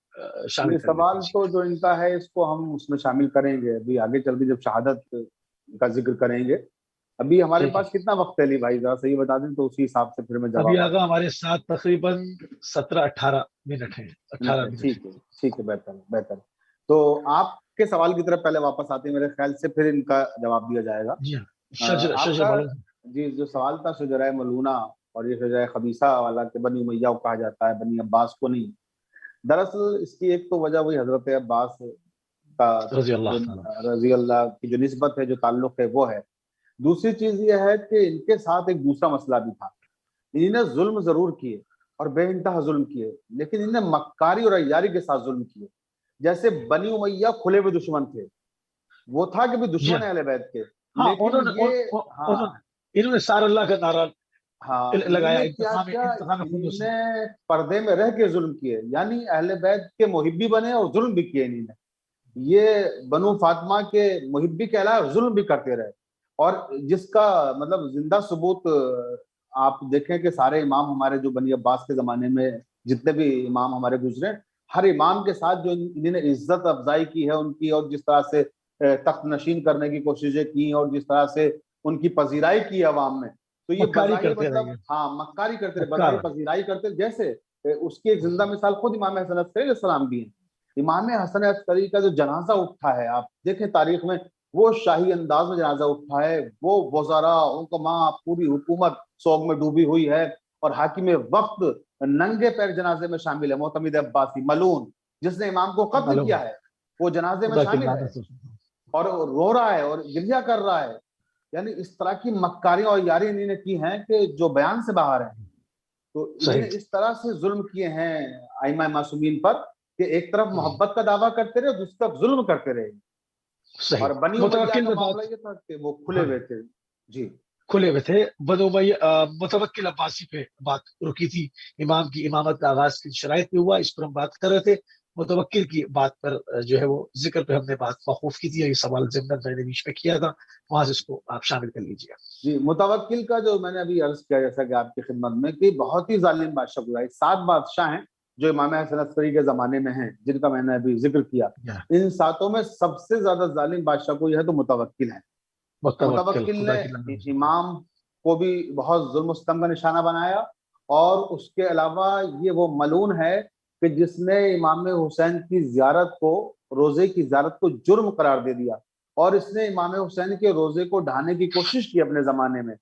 شامل کر سوال تو جو ان کا ہے اس کو ہم اس میں شامل کریں گے ابھی آگے چل کے جب شہادت کا ذکر کریں گے. ابھی ہمارے پاس کتنا وقت ہے علی بھائی، ذرا صحیح بتا دیں تو اسی حساب سے پھر میں جواب. ابھی آقا ہمارے ساتھ تقریباً 17-18 منٹ ہیں. 18 منٹ. ٹھیک ہے، بہتر. تو آپ کے سوال کی طرف پہلے واپس آتے ہیں میرے خیال سے، پھر ان کا جواب دیا جائے گا. جی جو سوال تھا شجرہ ملونہ اور یہ شجرہ خبیثہ والا کہ بنی امیہ کو کہا جاتا ہے، بنی عباس کو نہیں. دراصل اس کی ایک تو وجہ وہی حضرت عباس کا رضی اللہ کی جو نسبت ہے، جو تعلق ہے وہ ہے. دوسری چیز یہ ہے کہ ان کے ساتھ ایک دوسرا مسئلہ بھی تھا. انہوں نے ظلم ضرور کیے اور بے انتہا ظلم کیے، لیکن انہوں نے مکاری اور عیاری کے ساتھ ظلم کیے. جیسے بنی امیہ کھلے ہوئے دشمن تھے، وہ تھا کہ بھی دشمن اہل بیت کے، انہوں نے سار اللہ کا نعرہ لگایا، پردے میں رہ کے ظلم کیے، یعنی اہل بیت کے محبی بنے اور ظلم بھی کیے. انہوں نے یہ بنو فاطمہ کے محبی کہلائے اور ظلم بھی کرتے رہے. اور جس کا مطلب زندہ ثبوت آپ دیکھیں کہ سارے امام ہمارے جو بنی عباس کے زمانے میں جتنے بھی امام ہمارے گزرے، ہر امام کے ساتھ جو انہوں نے عزت افزائی کی ہے ان کی، اور جس طرح سے تخت نشین کرنے کی کوششیں کی اور جس طرح سے ان کی پذیرائی کی عوام میں، تو یہ بظاہر مطلب مکاری کرتے رہے، بظاہر پذیرائی کرتے. جیسے اس کی ایک زندہ مثال خود امام حسن عسکری علیہ السلام بھی ہیں. امام حسن عسکری کا جو جنازہ اٹھا ہے، آپ دیکھیں تاریخ میں، وہ شاہی انداز میں جنازہ اٹھا ہے. وہ وزراء، حکماء، پوری حکومت سوگ میں ڈوبی ہوئی ہے، اور حاکم وقت ننگے پیر جنازے میں شامل ہے. معتمد عباسی ملعون جس نے امام کو قتل کیا ہے، وہ جنازے میں شامل ہے اور رو رہا ہے اور گریہ کر رہا ہے. یعنی اس طرح کی مکاریاں اور یاری انہوں نے کی ہیں کہ جو بیان سے باہر ہیں. تو انہوں نے اس طرح سے ظلم کیے ہیں ائمہ معصومین پر کہ ایک طرف محبت کا دعویٰ کرتے رہے، دوسری طرف ظلم کرتے رہے. اور بنی امیہ کا معاملہ یہ تھا کہ وہ کھلے ہوئے تھے. جی کھلے ہوئے تھے. بنو امیہ متوکل عباسی پہ بات رکی تھی. امام کی امامت کا آغاز کی شرائط پہ ہوا، اس پر ہم بات کر رہے تھے. متوکل کی بات پر جو ہے وہ ذکر پہ ہم نے بات موقوف کی تھی. یہ سوال ضمن میں نے بیچ میں کیا تھا، وہاں سے اس کو آپ شامل کر لیجیے. جی متوکل کا جو میں نے ابھی عرض کیا جیسا کہ آپ کی خدمت میں، کہ بہت ہی ظالم بادشاہ گزرا. 7 بادشاہ ہیں جو امام حسن عسکری کے زمانے میں ہیں، جن کا میں نے ابھی ذکر کیا. ان 7 میں سب سے زیادہ ظالم بادشاہ کوئی ہے تو متوکل ہے. متوکل نے امام کو بھی بہت ظلم و ستم کا نشانہ بنایا، اور اس کے علاوہ یہ وہ ملعون ہے کہ جس نے امام حسین کی زیارت کو، روزے کی زیارت کو جرم قرار دے دیا، اور اس نے امام حسین کے روزے کو ڈھانے کی کوشش کی اپنے زمانے میں.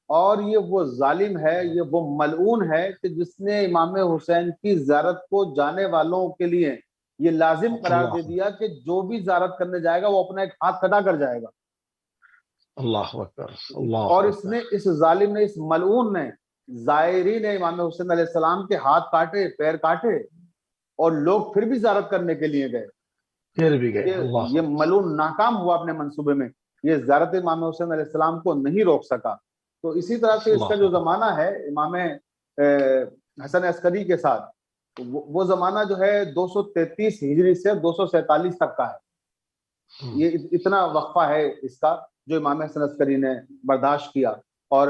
اور یہ وہ ظالم ہے، یہ وہ ملعون ہے کہ جس نے امام حسین کی زیارت کو جانے والوں کے لیے یہ لازم قرار دے دیا کہ جو بھی زیارت کرنے جائے گا وہ اپنا ایک ہاتھ کٹا کر جائے گا. اللہ اکبر، اللہ اور اکبر۔ اس ظالم نے، اس ملعون نے، زائرین امام حسین علیہ السلام کے ہاتھ کاٹے، پیر کاٹے، اور لوگ پھر بھی زیارت کرنے کے لیے گئے۔ پھر بھی گئے، اللہ یہ اکبر۔ ملعون ناکام ہوا اپنے منصوبے میں، یہ زیارت امام حسین علیہ السلام کو نہیں روک سکا۔ تو اسی طرح سے اس کا اللہ جو اکبر۔ زمانہ ہے امام حسن عسکری کے ساتھ، وہ زمانہ جو ہے 233 ہجری سے 247 تک کا ہے۔ یہ اتنا وقفہ ہے اس کا جو امام حسن عسکری نے برداشت کیا، اور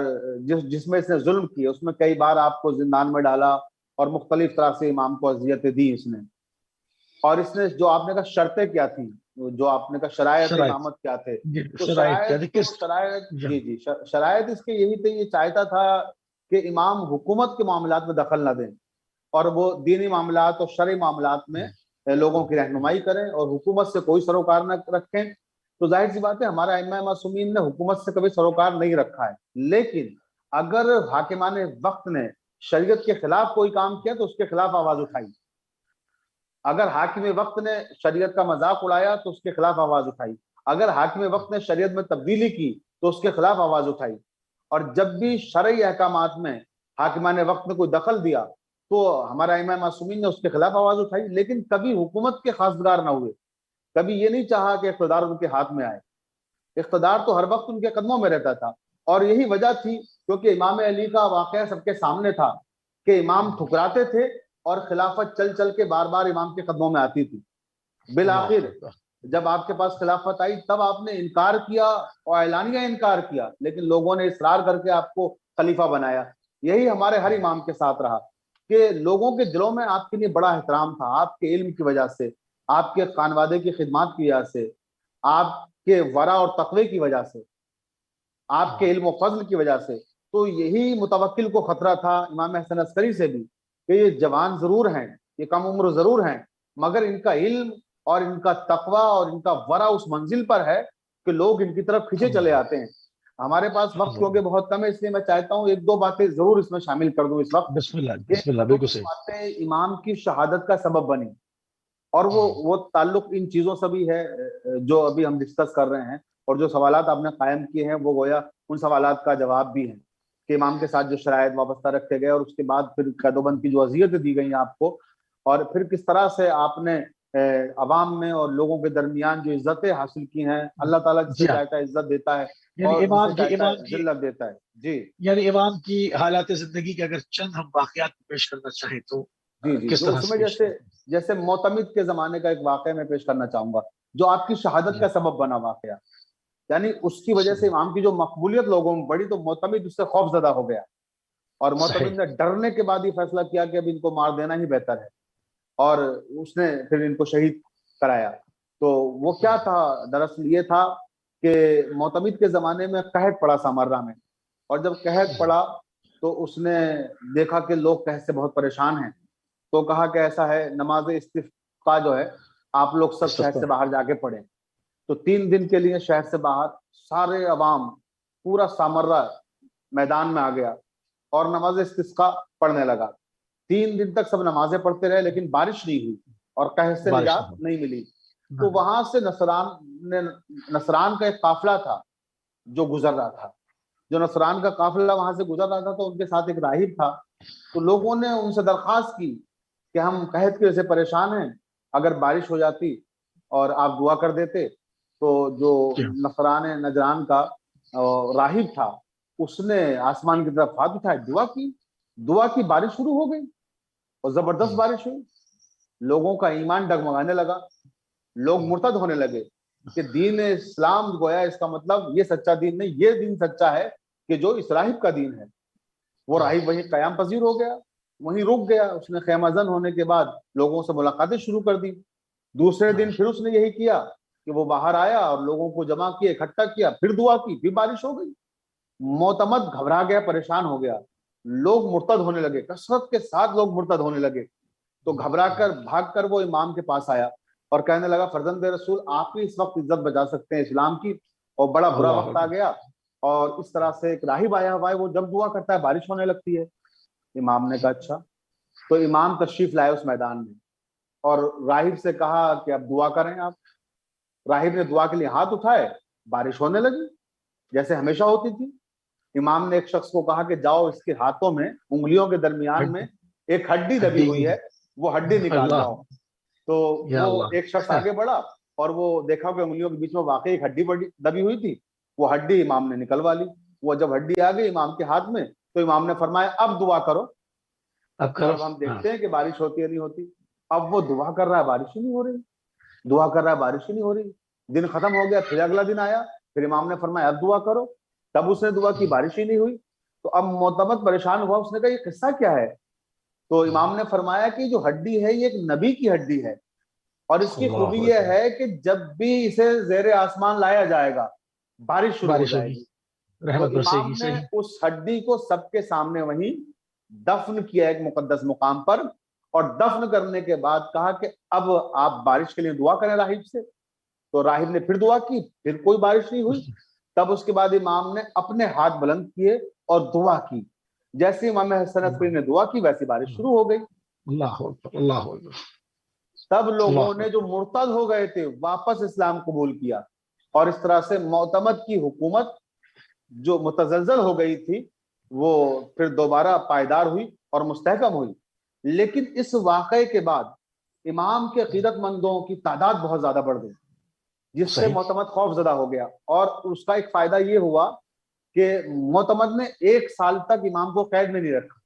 جس میں اس نے ظلم کیا، اس میں کئی بار آپ کو زندان میں ڈالا اور مختلف طرح سے امام کو اذیتیں دی اس نے۔ اور اس نے جو آپ نے کہا شرطیں کیا تھیں، جو آپ نے کہا شرائط امامت کیا تھے، تو شرائط کیا تھی؟ شرائط اس کے یہی تھے، یہ چاہتا تھا کہ امام حکومت کے معاملات میں دخل نہ دیں، اور وہ دینی معاملات اور شرعی معاملات میں لوگوں کی رہنمائی کریں اور حکومت سے کوئی سروکار نہ رکھیں۔ تو ظاہر سی بات ہے ہمارا ائمہ معصومین نے حکومت سے کبھی سروکار نہیں رکھا ہے، لیکن اگر حاکمان وقت نے شریعت کے خلاف کوئی کام کیا تو اس کے خلاف آواز اٹھائی، اگر حاکم وقت نے شریعت کا مذاق اڑایا تو اس کے خلاف آواز اٹھائی، اگر حاکم وقت نے شریعت میں تبدیلی کی تو اس کے خلاف آواز اٹھائی۔ اور جب بھی شرعی احکامات میں حاکمان وقت نے کوئی دخل دیا تو ہمارا ائمہ معصومین نے اس کے خلاف آواز اٹھائی، لیکن کبھی حکومت کے خواستگار نہ ہوئے، کبھی یہ نہیں چاہا کہ اقتدار ان کے ہاتھ میں آئے۔ اقتدار تو ہر وقت ان کے قدموں میں رہتا تھا، اور یہی وجہ تھی کیونکہ امام علی کا واقعہ سب کے سامنے تھا کہ امام ٹھکراتے تھے اور خلافت چل چل کے بار بار امام کے قدموں میں آتی تھی۔ بالآخر جب آپ کے پاس خلافت آئی تب آپ نے انکار کیا اور اعلانیہ انکار کیا، لیکن لوگوں نے اصرار کر کے آپ کو خلیفہ بنایا۔ یہی ہمارے ہر امام کے ساتھ رہا کہ لوگوں کے دلوں میں آپ کے لیے بڑا احترام تھا، آپ کے علم کی وجہ سے، آپ کے خانوادے کی خدمات کی وجہ سے، آپ کے ورع اور تقوی کی وجہ سے، آپ کے علم و فضل کی وجہ سے۔ تو یہی متوکل کو خطرہ تھا امام حسن عسکری سے بھی کہ یہ جوان ضرور ہیں، یہ کم عمر ضرور ہیں، مگر ان کا علم اور ان کا تقوی اور ان کا ورع اس منزل پر ہے کہ لوگ ان کی طرف کھینچے چلے آتے ہیں۔ ہمارے پاس وقت کیونکہ بہت کم ہے، اس لیے میں چاہتا ہوں ایک دو باتیں ضرور اس میں شامل کر دوں اس وقت۔ بسم اللہ، بالکل صحیح۔ باتیں امام کی شہادت کا سبب بنی، اور وہ تعلق ان چیزوں سے بھی ہے جو ابھی ہم ڈسکس کر رہے ہیں، اور جو سوالات آپ نے قائم کیے ہیں وہ گویا ان سوالات کا جواب بھی ہیں کہ امام کے ساتھ جو شرائط وابستہ رکھے گئے، اور اس کے بعد پھر قید و بند کی جو اذیتیں دی گئی آپ کو، اور پھر کس طرح سے آپ نے عوام میں اور لوگوں کے درمیان جو عزتیں حاصل کی ہیں، اللہ تعالیٰ جسے چاہتا ہے عزت دیتا ہے اور جسے چاہتا ہے ذلت دیتا ہے۔ جی، یعنی امام کی حالات زندگی کے اگر چند ہم واقعات پیش کرنا چاہیں تو جی کس طرح اس میں سے؟ جیسے معتمد کے زمانے کا ایک واقعہ میں پیش کرنا چاہوں گا جو آپ کی شہادت کا سبب بنا واقعہ، یعنی اس کی وجہ سے امام کی جو مقبولیت لوگوں میں بڑی، تو معتمد اس سے خوف زدہ ہو گیا، اور معتمد نے ڈرنے کے بعد ہی فیصلہ کیا کہ اب ان کو مار دینا ہی بہتر ہے، اور اس نے پھر ان کو شہید کرایا۔ تو وہ کیا تھا؟ دراصل یہ تھا کہ معتمد کے زمانے میں قحط پڑا سامرہ میں، اور جب قحط پڑا تو اس نے دیکھا کہ لوگ قحط سے بہت پریشان ہیں، تو کہا کہ ایسا ہے نماز استسقاء جو ہے آپ لوگ سب شہر سے باہر جا کے پڑھیں۔ تو 3 دن کے لیے شہر سے باہر سارے عوام، پورا سامرہ میدان میں آ گیا اور نماز استسقاء پڑھنے لگا۔ 3 دن تک سب نمازیں پڑھتے رہے لیکن بارش نہیں ہوئی اور قحط سے نجات نہیں ملی۔ تو وہاں سے نصران کا ایک قافلہ تھا جو گزر رہا تھا، جو نصران کا قافلہ وہاں سے گزر رہا تھا، تو ان کے ساتھ ایک راہب تھا۔ تو لوگوں نے ان سے درخواست کی کہ ہم قحط کی وجہ سے پریشان ہیں، اگر بارش ہو جاتی اور آپ دعا کر دیتے۔ تو جو نصران نجران کا راہب تھا اس نے آسمان کی طرف ہاتھ اٹھائے، دعا کی، بارش شروع ہو گئی اور زبردست بارش ہوئی۔ لوگوں کا ایمان ڈگمگانے لگا، لوگ مرتد ہونے لگے کہ دین اسلام گویا اس کا مطلب یہ سچا دین نہیں، یہ دین سچا ہے کہ جو اس راہب کا دین ہے۔ وہ راہب وہیں قیام پذیر ہو گیا، وہیں رک گیا۔ اس نے خیمہ زن ہونے کے بعد لوگوں سے ملاقاتیں شروع کر دی۔ دوسرے دن پھر اس نے یہی کیا کہ وہ باہر آیا اور لوگوں کو جمع کیا، اکٹھا کیا، پھر دعا کی، پھر بارش ہو گئی۔ معتمد گھبرا گیا، پریشان ہو گیا، لوگ مرتد ہونے لگے، کثرت کے ساتھ لوگ مرتد ہونے لگے۔ تو گھبرا کر بھاگ کر وہ امام کے پاس آیا اور کہنے لگا فرزند رسول آپ ہی اس وقت عزت بچا سکتے ہیں اسلام کی، اور بڑا برا وقت آ گیا۔ اور اس طرح سے ایک راہب آیا ہوا ہے، وہ جب دعا کرتا ہے بارش ہونے لگتی ہے۔ امام نے کہا اچھا۔ تو امام تشریف لائے اس میدان میں اور راہب سے کہا کہ اب دعا کریں آپ۔ راہب نے دعا کے لیے ہاتھ اٹھائے، بارش ہونے لگی۔ جیسے ہمیشہ ہوتی تھی. امام نے ایک شخص کو کہا کہ جاؤ اس کے ہاتھوں میں انگلیوں کے درمیان میں ایک ہڈی دبی ہوئی ہے, وہ ہڈی نکال لاؤ. تو وہ ایک شخص آگے بڑھا اور وہ دیکھا کہ انگلیوں کے بیچ میں واقعی ایک ہڈی دبی ہوئی تھی. وہ ہڈی امام نے نکلوا لی. وہ جب ہڈی آ گئی امام کے ہاتھ میں تو امام نے فرمایا اب دعا کرو. اب ہم دیکھتے ہیں کہ بارش ہوتی ہے نہیں ہوتی. اب وہ دعا کر رہا ہے, بارش ہی نہیں ہو رہی, دعا کر رہا ہے, بارش ہی نہیں ہو رہی. دن ختم ہو گیا, پھر اگلا دن آیا, پھر امام نے فرمایا اب دعا کرو. تب اس نے دعا کی, بارش ہی نہیں ہوئی. تو اب معتمد پریشان ہوا, اس نے کہا یہ قصہ کیا ہے؟ تو امام نے فرمایا کہ جو ہڈی ہے یہ ایک نبی کی ہڈی ہے, اور اس کی خوبی یہ ہے کہ جب بھی اسے زیر آسمان لایا جائے گا بارش شروع ہو جائے گی. تو امام نے اس ہڈی کو سب کے سامنے وہیں دفن کیا ایک مقدس مقام پر, اور دفن کرنے کے بعد کہا کہ اب آپ بارش کے لیے دعا کریں راہب سے. تو راہب نے پھر دعا کی, پھر کوئی بارش نہیں ہوئی. تب اس کے بعد امام نے اپنے ہاتھ بلند کیے اور دعا کی. جیسے امام حسن عسکری نے دعا کی ویسی بارش شروع ہو گئی. اللہ تب لوگوں نے جو مرتد ہو گئے تھے واپس اسلام قبول کیا, اور اس طرح سے معتمد کی حکومت جو متزلزل ہو گئی تھی وہ پھر دوبارہ پائیدار ہوئی اور مستحکم ہوئی. لیکن اس واقعے کے بعد امام کے عقیدت مندوں کی تعداد بہت زیادہ بڑھ گئی, جس سے معتمد خوف زدہ ہو گیا. اور اس کا ایک فائدہ یہ ہوا کہ معتمد نے 1 سال تک امام کو قید میں نہیں رکھا.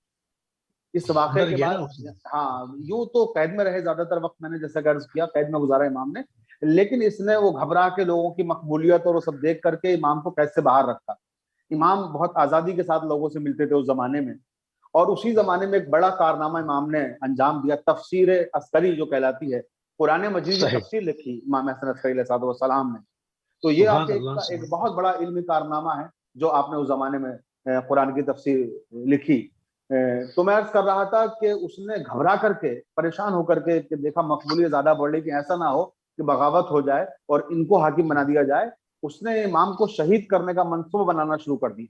اس واقعے کے بعد ہاں یوں تو قید میں رہے زیادہ تر وقت, میں نے جیسا کہ عرض کیا قید میں گزارا امام نے, لیکن اس نے وہ گھبرا کے لوگوں کی مقبولیت اور وہ سب دیکھ کر کے امام کو قید سے باہر رکھا. امام بہت آزادی کے ساتھ لوگوں سے ملتے تھے اس زمانے میں, اور اسی زمانے میں ایک بڑا کارنامہ امام نے انجام دیا, تفسیر عسکری جو کہلاتی ہے, قرآن مجید کی تفسیر لکھی امام حسن عسکری علیہ السلام نے. تو یہ آپ ایک بہت بڑا علمی کارنامہ ہے جو آپ نے اس زمانے میں قرآن کی تفسیر لکھی. تو میں عرض کر رہا تھا کہ اس نے گھبرا کر کے, پریشان ہو کر کے, کہ دیکھا مقبولیت زیادہ بڑھ رہی, کہ ایسا نہ ہو کہ بغاوت ہو جائے اور ان کو حاکم بنا دیا جائے. اس نے امام کو شہید کرنے کا منصوبہ بنانا شروع کر دیا,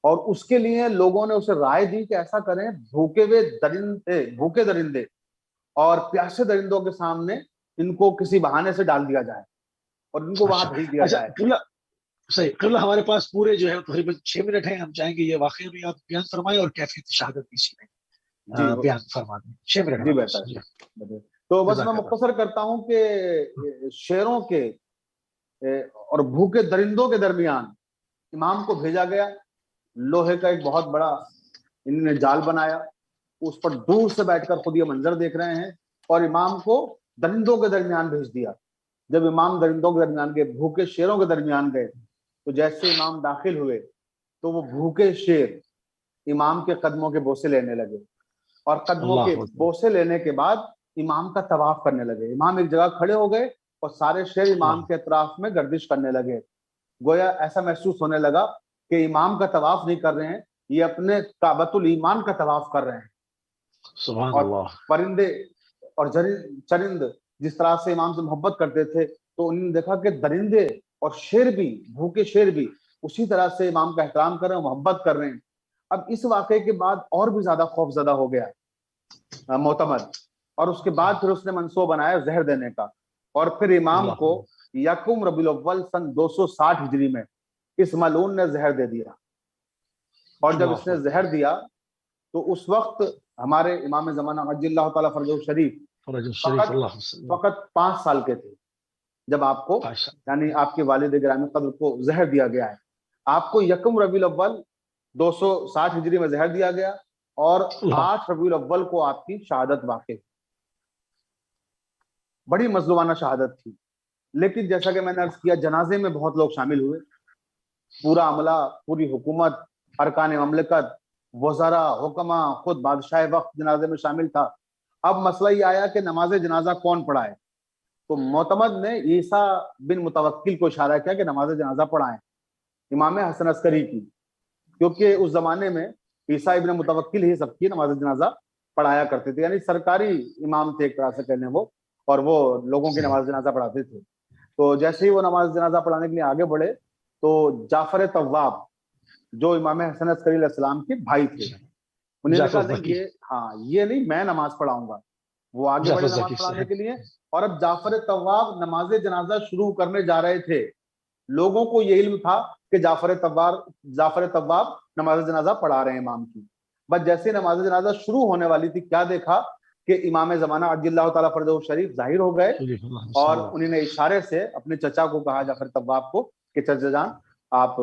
اور اس کے لیے لوگوں نے اسے رائے دی کہ ایسا کریں, بھوکے درندے اور پیاسے درندوں کے سامنے ان کو کسی بہانے سے ڈال دیا جائے اور ان کو وہاں بھیج دیا جائے. صحیح قبلہ, ہمارے پاس پورے جو ہے تقریباً 6 منٹ ہیں, ہم چاہیں گے یہ واقعہ بھی آپ بیان فرمائیں اور کیفیت شہادت بھی اسی میں بیان فرما دیں. 6 منٹ. جی بہتر. تو بس میں مختصر کرتا ہوں کہ شیروں کے اور بھوکے درندوں کے درمیان امام کو بھیجا گیا. لوہے کا ایک بہت بڑا انہوں نے جال بنایا, اس پر دور سے بیٹھ کر خود یہ منظر دیکھ رہے ہیں, اور امام کو درندوں کے درمیان بھیج دیا. جب امام درندوں کے درمیان گئے, بھوکے شیروں کے درمیان گئے, تو جیسے امام داخل ہوئے تو وہ بھوکے شیر امام کے قدموں کے بوسے لینے لگے, اور قدموں کے بوسے لینے کے بعد امام کا طواف کرنے لگے. امام ایک جگہ کھڑے ہو گئے اور سارے شیر امام کے اطراف میں گردش کرنے لگے. گویا ایسا محسوس ہونے لگا کہ امام کا طواف نہیں کر رہے ہیں, یہ اپنے کعبۃ الایمان کا طواف کر رہے ہیں. سبحان اللہ. پرندے اور چرند جس طرح سے امام سے محبت کرتے تھے, تو انہوں نے دیکھا کہ درندے اور شیر بھی, بھوکے شیر بھی اسی طرح سے امام کا احترام کر رہے ہیں, محبت کر رہے ہیں. اب اس واقعے کے بعد اور بھی زیادہ خوف زدہ ہو گیا معتمد, اور اس کے بعد پھر اس نے منصوبہ بنایا زہر دینے کا, اور پھر امام کو 1 ربیع الاول سن 260 ہجری میں اس ملعون نے زہر دے دیا. اور جب اس نے زہر دیا تو اس وقت ہمارے امام زمانہ عجل اللہ تعالیٰ فرجہ شریف فقط 5 سال کے تھے جب آپ کو, یعنی آپ کے والد گرامی قدر کو زہر دیا گیا ہے. آپ کو 1 ربیع الاول 260 ہجری میں زہر دیا گیا, اور 8 ربیع الاول کو آپ کی شہادت واقع. بڑی مظلومانہ شہادت تھی, لیکن جیسا کہ میں نے عرض کیا جنازے میں بہت لوگ شامل ہوئے. پورا عملہ, پوری حکومت, ارکان مملکت, وزراء, حکماء, خود بادشاہ وقت جنازے میں شامل تھا. اب مسئلہ یہ آیا کہ نماز جنازہ کون پڑھائے, تو معتمد نے عیسیٰ بن متوکل کو اشارہ کیا کہ نماز جنازہ پڑھائیں امام حسن عسکری کی, کیونکہ اس زمانے میں عیسیٰ ابن متوکل ہی سب کی نماز جنازہ پڑھایا کرتے تھے, یعنی سرکاری امام تھے ایک طرح سے کہنے وہ, اور وہ لوگوں کی نماز جنازہ پڑھاتے تھے. تو جیسے ہی وہ نماز جنازہ پڑھانے کے لیے آگے بڑھے تو جعفر طواب جو امام حسن عسکری علیہ السلام کے بھائی تھے, انہوں نے کہا نہیں یہ نہیں, میں نماز پڑھاؤں گا. وہ آگے بڑھے نماز پڑھانے کے لیے, اور اب جعفر طواب نماز جنازہ شروع کرنے جا رہے تھے لوگوں کو یہ علم تھا کہ جعفر طواب نماز جنازہ پڑھا رہے ہیں امام کی. بس جیسے نماز جنازہ شروع ہونے والی تھی کیا دیکھا کہ امام زمانہ عجل اللہ تعالیٰ فرجہ شریف ظاہر ہو گئے اور انہوں نے اشارے سے اپنے چچا کو کہا جعفر طواب کو کہ چچا جان آپ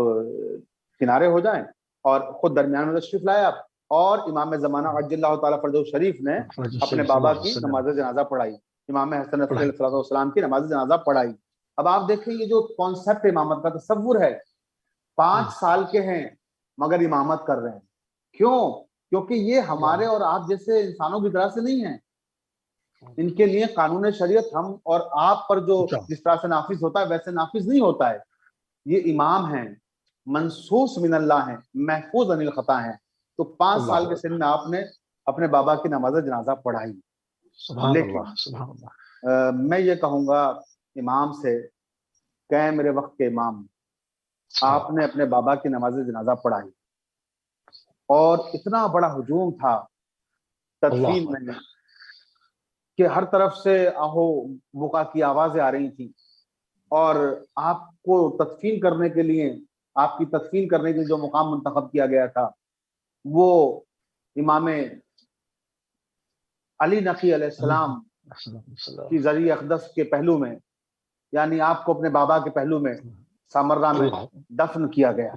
کنارے ہو جائیں, اور خود درمیان میں تشریف لائے آپ, اور امام زمانہ عجل اللہ تعالیٰ فرجہ شریف نے اپنے بابا کی نماز جنازہ پڑھائی, امام حسن علیہ السلام کی نماز جنازہ پڑھائی. اب آپ دیکھیں یہ جو کانسیپٹ امامت کا تصور ہے, 5 سال کے ہیں مگر امامت کر رہے ہیں. کیوں؟ کیونکہ یہ ہمارے اور آپ جیسے انسانوں کی طرح سے نہیں ہیں. ان کے لیے قانون شریعت ہم اور آپ پر جو جس طرح سے نافذ ہوتا ہے ویسے نافذ نہیں ہوتا ہے. یہ امام ہیں, منصوص من اللہ ہیں, محفوظ عن الخطا ہیں. تو 5 سال کے سن میں آپ نے اپنے بابا کی نماز جنازہ پڑھائی. لیکن میں یہ کہوں گا امام سے کہ میرے وقت کے امام, آپ نے اپنے بابا کی نماز جنازہ پڑھائی اور اتنا بڑا ہجوم تھا تدفین میں کہ ہر طرف سے آہو بکا کی آوازیں آ رہی تھیں, اور آپ کو تدفین کرنے کے لیے, آپ کی تدفین کرنے کے لیے جو مقام منتخب کیا گیا تھا وہ امام علی نقی علیہ السلام کی ذریعہ اقدس کے پہلو میں, یعنی آپ کو اپنے بابا کے پہلو میں سامرہ میں دفن کیا گیا.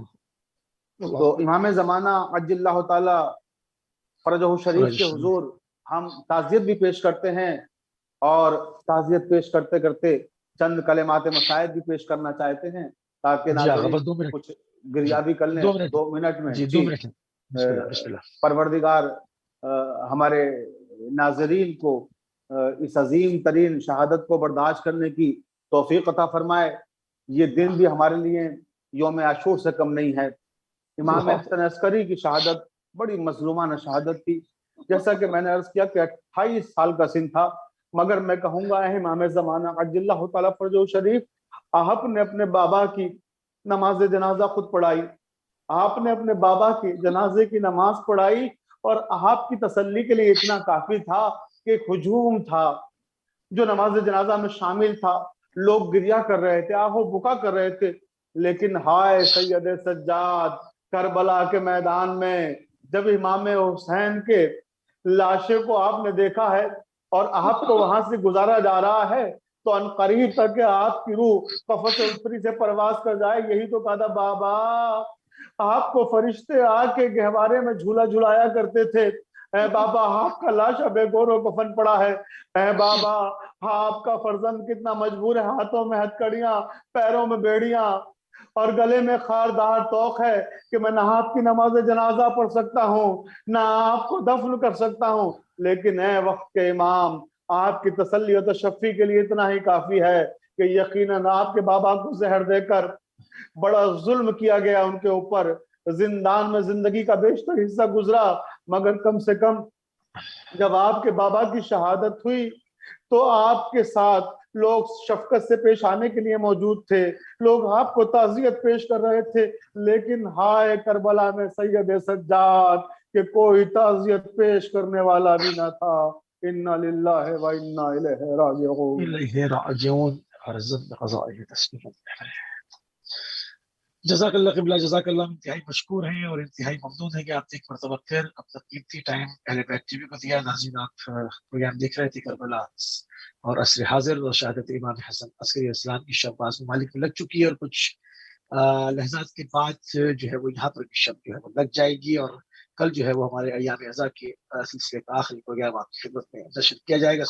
تو امام زمانہ عجل اللہ تعالی فرجہ شریف کے حضور ہم تعزیت بھی پیش کرتے ہیں, اور تعزیت پیش کرتے کرتے چند کلمات مسائد بھی پیش کرنا چاہتے ہیں تاکہ ناظرین کچھ گریابی کر لیں 2 منٹ میں. پروردگار ہمارے ناظرین کو اس عظیم ترین شہادت کو برداشت کرنے کی توفیق عطا فرمائے. یہ دن بھی ہمارے لیے یوم عاشور سے کم نہیں ہے. امام حسن عسکری کی شہادت بڑی مظلومانہ شہادت تھی. جیسا کہ میں نے عرض کیا کہ 28 سال کا سن تھا, مگر میں کہوں گا اے امام زمانہ عجل اللہ تعالیٰ فرجہ شریف, آپ نے اپنے بابا کی نماز جنازہ خود پڑھائی, آپ نے اپنے بابا کی جنازے کی نماز پڑھائی, اور آپ کی تسلی کے لیے اتنا کافی تھا کہ ایک ہجوم تھا جو نماز جنازہ میں شامل تھا. لوگ گریہ کر رہے تھے, آہو بکا کر رہے تھے, لیکن ہائے سید سجاد, کربلا کے میدان میں جب امام حسین کے لاشے کو آپ نے دیکھا ہے اور آپ کو وہاں سے گزارا جا رہا ہے, تو ان قریب تک کہ آپ کی روح قفس اتری سے پرواز کر جائے. یہی تو کہا تھا بابا, آپ کو فرشتے آ کے گہوارے میں جھولا جھلایا کرتے تھے. اے بابا, آپ کا لاشا بے گور و کفن پڑا ہے. اے بابا, آپ کا فرزند کتنا مجبور ہے, ہاتھوں میں ہتھکڑیاں, پیروں میں بیڑیاں اور گلے میں خاردار توق ہے کہ میں نہ آپ کی نماز جنازہ پڑھ سکتا ہوں نہ آپ کو دفن کر سکتا ہوں. لیکن اے وقت کے امام, آپ کی تسلی و تشفی کے لیے اتنا ہی کافی ہے کہ یقیناً آپ کے بابا کو زہر دے کر بڑا ظلم کیا گیا ان کے اوپر. زندان میں زندگی کا بیشتر حصہ گزرا, مگر کم سے کم جب آپ کے بابا کی شہادت ہوئی تو آپ کے ساتھ لوگ شفقت سے پیش آنے کے لیے موجود تھے, لوگ آپ کو تعزیت پیش کر رہے تھے. لیکن ہائے کربلا میں سید سجاد کہ کوئی تعزیت پیش کرنے والا بھی نہ تھا. انا للہ و انا الیہ راجعون. جزاک اللہ قبلہ, جزاک اللہ. انتہائی مشکور ہیں اور انتہائی ممنون ہے کہ آپ نے ایک مرتبہ پھر اپنا قیمتی ٹائم اہل بیت ٹی وی کو دیا. ناظرین, آپ پروگرام دیکھ رہے تھے کربلا اور عصر حاضر اور شہادت امام حسن عسکری اسلام کی شب بعض ممالک میں لگ چکی ہے, اور کچھ لحظات کے بعد جو ہے وہ یہاں پر کی شب جو ہے وہ لگ جائے گی, اور کل جو ہے وہ ہمارے ایام عزا کے سلسلے کا آخری پروگرام آپ کی خدمت میں نشر کیا جائے گا.